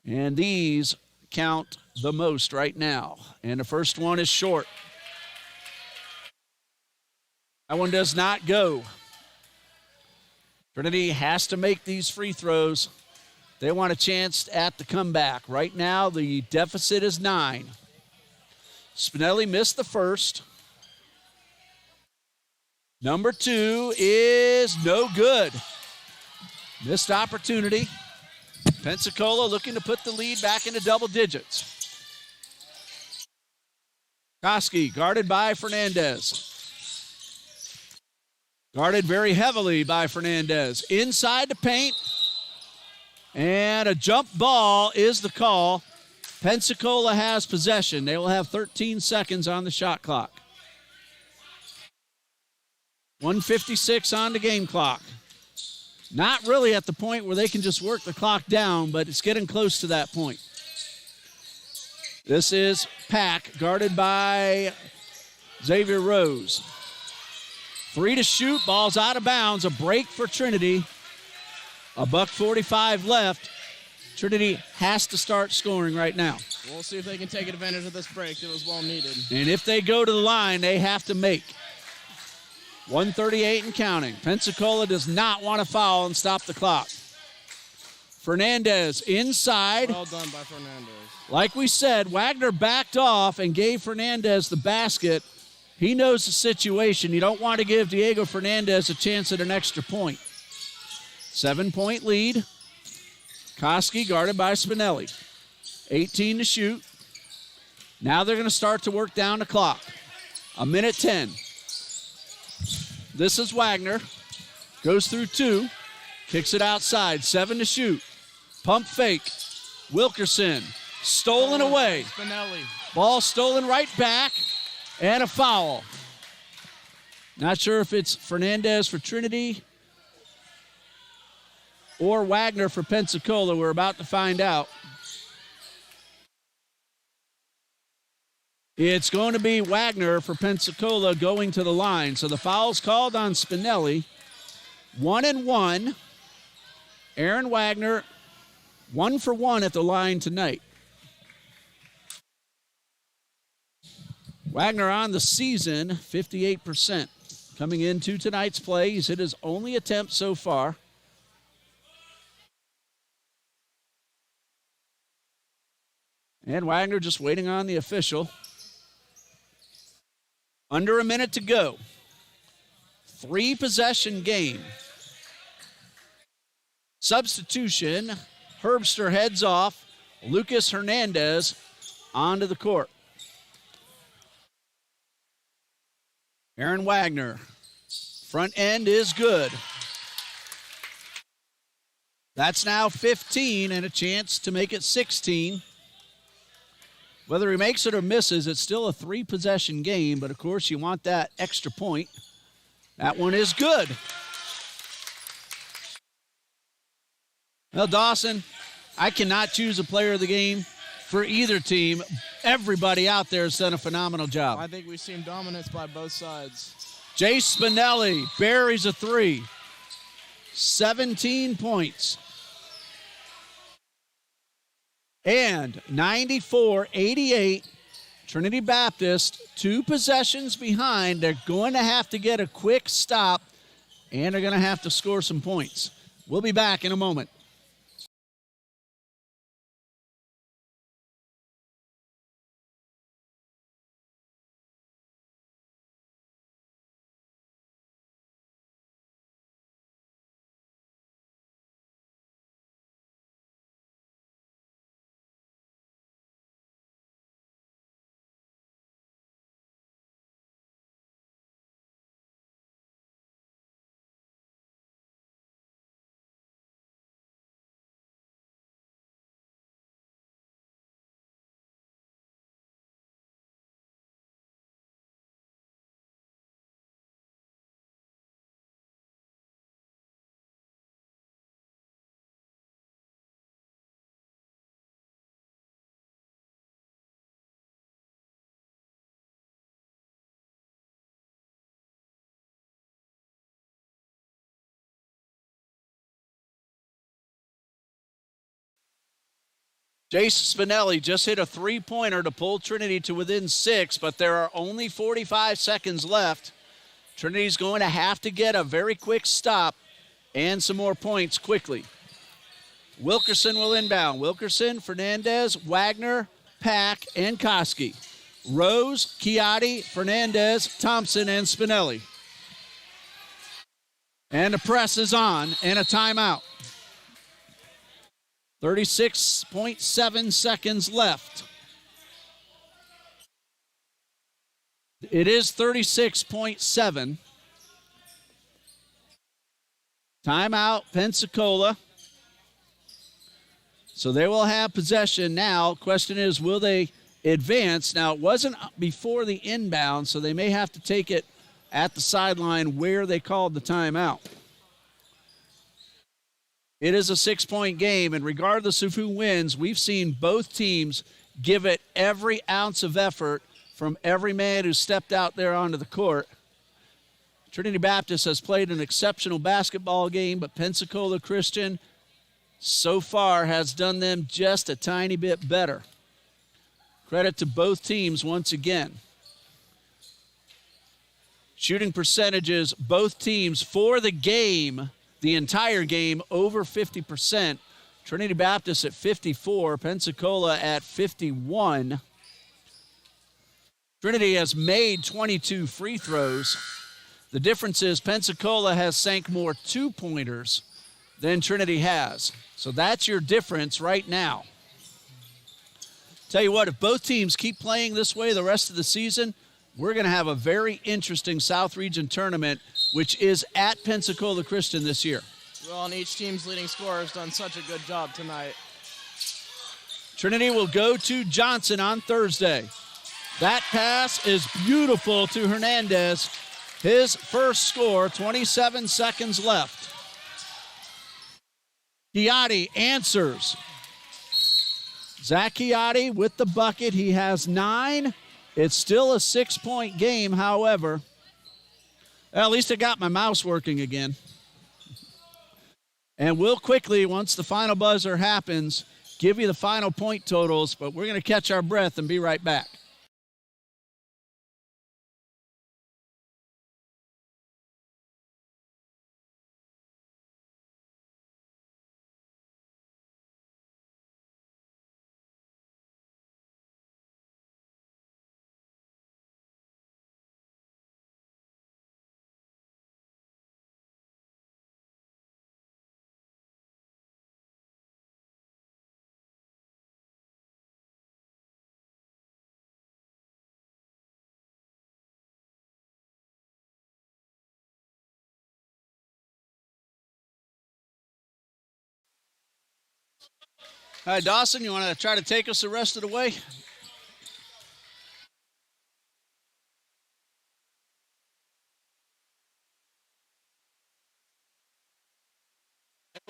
And these count the most right now. And the first one is short. That one does not go. Trinity has to make these free throws. They want a chance at the comeback. Right now, the deficit is 9. Spinelli missed the first. Number 2 is no good. Missed opportunity. Pensacola looking to put the lead back into double digits. Koski guarded by Fernandez. Guarded very heavily by Fernandez. Inside the paint. And a jump ball is the call. Pensacola has possession. They will have 13 seconds on the shot clock. 1:56 on the game clock. Not really at the point where they can just work the clock down, but it's getting close to that point. This is Pack, guarded by Xavier Rose. 3 to shoot, ball's out of bounds. A break for Trinity. $1:45 left. Trinity has to start scoring right now. We'll see if they can take advantage of this break. It was well needed. And if they go to the line, they have to make. 1:38 and counting. Pensacola does not want to foul and stop the clock. Fernandez inside. Well done by Fernandez. Like we said, Wagner backed off and gave Fernandez the basket. He knows the situation. You don't want to give Diego Fernandez a chance at an extra point. 7-point lead. Koski guarded by Spinelli. 18 to shoot. Now they're going to start to work down the clock. 1:10. This is Wagner. Goes through 2. Kicks it outside. 7 to shoot. Pump fake. Wilkerson. Stolen away. Spinelli. Ball stolen right back. And a foul. Not sure if it's Fernandez for Trinity or Wagner for Pensacola. We're about to find out. It's going to be Wagner for Pensacola going to the line. So the foul's called on Spinelli. 1-1. Aaron Wagner, 1 for 1 at the line tonight. Wagner on the season, 58%. Coming into tonight's play, he's hit his only attempt so far. And Wagner just waiting on the official. Under a minute to go. 3-possession game. Substitution. Herbster heads off. Lucas Hernandez onto the court. Aaron Wagner. Front end is good. That's now 15 and a chance to make it 16. Whether he makes it or misses, it's still a 3-possession game, but of course you want that extra point. That one is good. Well, Dawson, I cannot choose a player of the game for either team. Everybody out there has done a phenomenal job. I think we've seen dominance by both sides. Jace Spinelli buries a 3. 17 points. And 94-88, Trinity Baptist, 2 possessions behind. They're going to have to get a quick stop, and they're going to have to score some points. We'll be back in a moment. Jace Spinelli just hit a three-pointer to pull Trinity to within 6, but there are only 45 seconds left. Trinity's going to have to get a very quick stop and some more points quickly. Wilkerson will inbound. Wilkerson, Fernandez, Wagner, Pack, and Koski. Rose, Chiotti, Fernandez, Thompson, and Spinelli. And the press is on, and a timeout. 36.7 seconds left. It is 36.7. Timeout, Pensacola. So they will have possession now. Question is, will they advance? Now, it wasn't before the inbound, so they may have to take it at the sideline where they called the timeout. It is a 6-point game, and regardless of who wins, we've seen both teams give it every ounce of effort from every man who stepped out there onto the court. Trinity Baptist has played an exceptional basketball game, but Pensacola Christian so far has done them just a tiny bit better. Credit to both teams once again. Shooting percentages, both teams for the game, the entire game, over 50%. Trinity Baptist at 54, Pensacola at 51. Trinity has made 22 free throws. The difference is Pensacola has sank more two-pointers than Trinity has. So that's your difference right now. Tell you what, if both teams keep playing this way the rest of the season, we're going to have a very interesting South Region tournament, which is at Pensacola Christian this year. Well, and each team's leading scorer has done such a good job tonight. Trinity will go to Johnson on Thursday. That pass is beautiful to Hernandez. His first score, 27 seconds left. Chiotti answers. Zach Chiotti with the bucket. He has 9. It's still a 6-point game, however. Well, at least I got my mouse working again. And we'll quickly, once the final buzzer happens, give you the final point totals, but we're going to catch our breath and be right back. All right, Dawson, you want to try to take us the rest of the way? It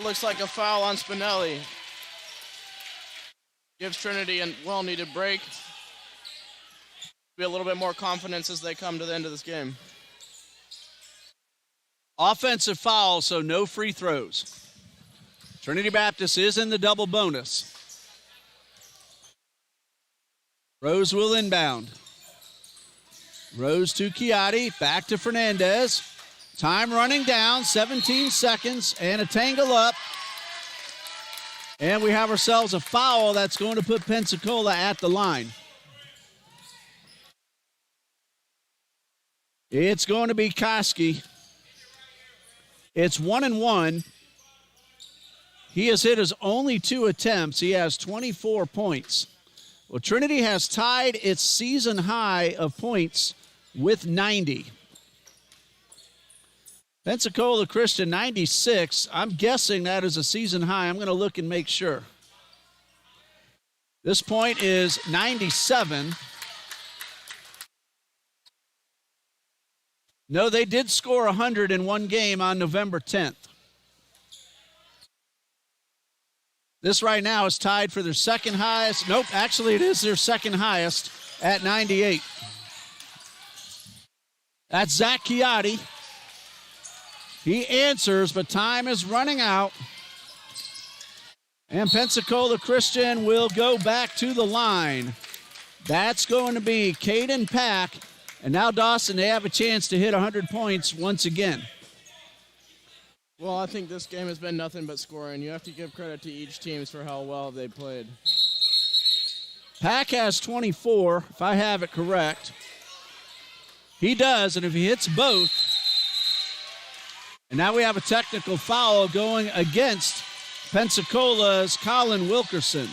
looks like a foul on Spinelli. Gives Trinity a well-needed break. Be a little bit more confidence as they come to the end of this game. Offensive foul, so no free throws. Trinity Baptist is in the double bonus. Rose will inbound. Rose to Chiotti, back to Fernandez. Time running down, 17 seconds, and a tangle up. And we have ourselves a foul that's going to put Pensacola at the line. It's going to be Koski. It's 1-1. He has hit his only 2 attempts. He has 24 points. Well, Trinity has tied its season high of points with 90. Pensacola Christian, 96. I'm guessing that is a season high. I'm going to look and make sure. This point is 97. No, they did score 100 in one game on November 10th. This right now is tied for their second highest. Nope, actually it is their second highest at 98. That's Zach Chiotti. He answers, but time is running out. And Pensacola Christian will go back to the line. That's going to be Caden Pack. And now Dawson, they have a chance to hit 100 points once again. Well, I think this game has been nothing but scoring. You have to give credit to each team for how well they played. Pack has 24, if I have it correct. He does, and if he hits both. And now we have a technical foul going against Pensacola's Colin Wilkerson.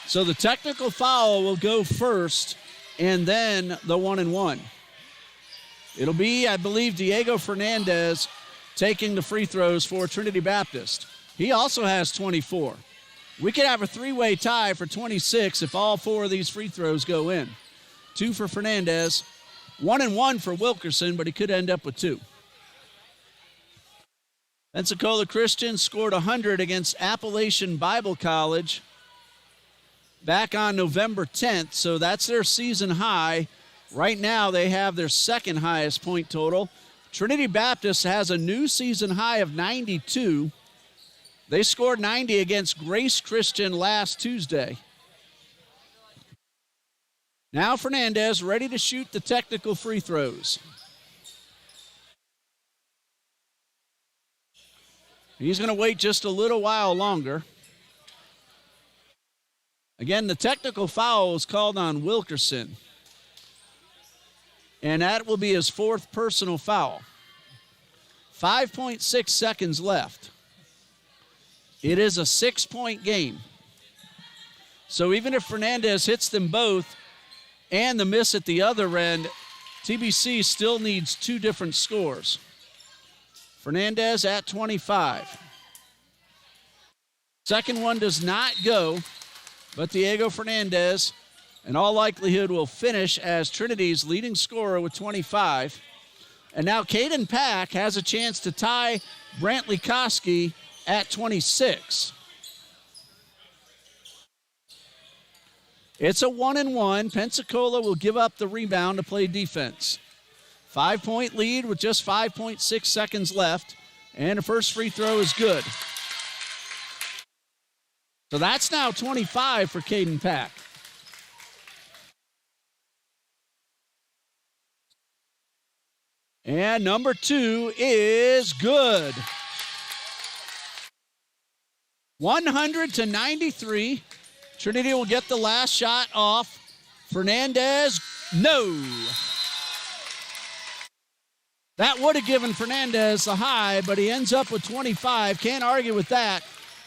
So the technical foul will go first, and then the 1-and-1. It'll be, I believe, Diego Fernandez taking the free throws for Trinity Baptist. He also has 24. We could have a three-way tie for 26 if all four of these free throws go in. 2 for Fernandez, 1-and-1 for Wilkerson, but he could end up with 2. Pensacola Christian scored 100 against Appalachian Bible College back on November 10th, so that's their season high. Right now they have their second highest point total. Trinity Baptist has a new season high of 92. They scored 90 against Grace Christian last Tuesday. Now Fernandez ready to shoot the technical free throws. He's going to wait just a little while longer. Again, the technical foul is called on Wilkerson. And that will be his 4th personal foul. 5.6 seconds left. It is a 6-point game. So even if Fernandez hits them both and the miss at the other end, TBC still needs 2 different scores. Fernandez at 25. Second one does not go, but Diego Fernandez, in all likelihood, will finish as Trinity's leading scorer with 25. And now Caden Pack has a chance to tie Brantley Koski at 26. It's a 1-and-1. Pensacola will give up the rebound to play defense. 5-point lead with just 5.6 seconds left, and the first free throw is good. So that's now 25 for Caden Pack. And number 2 is good. 100-93. Trinity will get the last shot off. Fernandez, no. That would have given Fernandez the high, but he ends up with 25. Can't argue with that.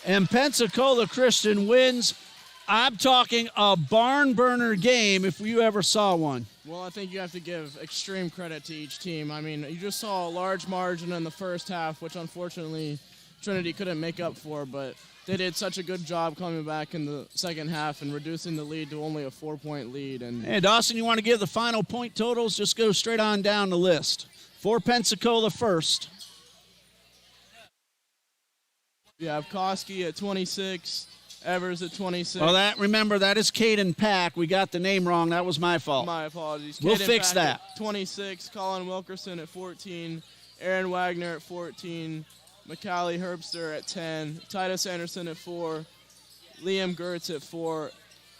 And Pensacola Christian wins. I'm talking a barn burner game if you ever saw one. Well, I think you have to give extreme credit to each team. I mean, you just saw a large margin in the first half, which unfortunately Trinity couldn't make up for, but they did such a good job coming back in the second half and reducing the lead to only a 4-point lead. And hey, Dawson, you want to give the final point totals? Just go straight on down the list. For Pensacola first. You have Koski at 26, Evers at 26. Well, remember, that is Caden Pack. We got the name wrong. That was my fault. My apologies. We'll Caden fix Pack that. At 26, Colin Wilkerson at 14, Aaron Wagner at 14, McCallie Herbster at 10, Titus Anderson at 4, Liam Gertz at 4,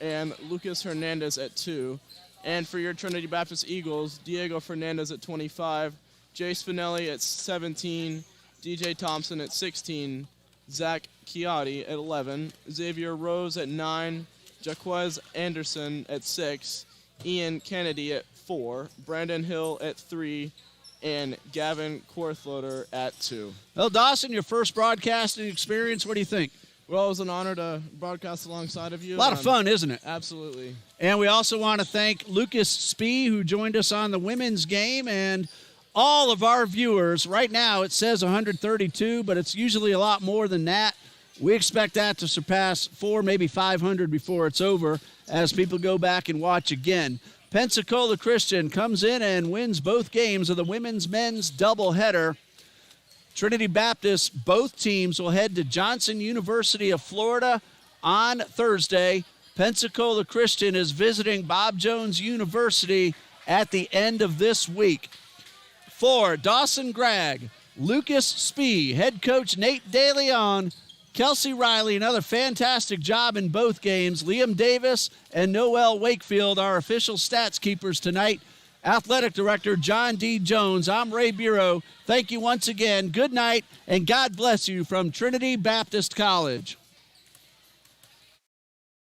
and Lucas Hernandez at 2. And for your Trinity Baptist Eagles, Diego Fernandez at 25, Jay Spinelli at 17, DJ Thompson at 16, Zach Chiatti at 11, Xavier Rose at 9, Jaquez Anderson at 6, Ian Kennedy at 4, Brandon Hill at 3, and Gavin Korthloder at 2. Well, Dawson, your first broadcasting experience, what do you think? Well, it was an honor to broadcast alongside of you. A lot of fun, isn't it? Absolutely. And we also want to thank Lucas Spee, who joined us on the women's game, and all of our viewers. Right now it says 132, but it's usually a lot more than that. We expect that to surpass 400, maybe 500 before it's over as people go back and watch again. Pensacola Christian comes in and wins both games of the women's-men's doubleheader. Trinity Baptist, both teams will head to Johnson University of Florida on Thursday. Pensacola Christian is visiting Bob Jones University at the end of this week. For Dawson Gregg, Lucas Spee, head coach Nate DeLeon, Kelsey Riley, another fantastic job in both games. Liam Davis and Noel Wakefield, our official stats keepers tonight. Athletic Director John D. Jones. I'm Ray Bureau. Thank you once again. Good night, and God bless you from Trinity Baptist College.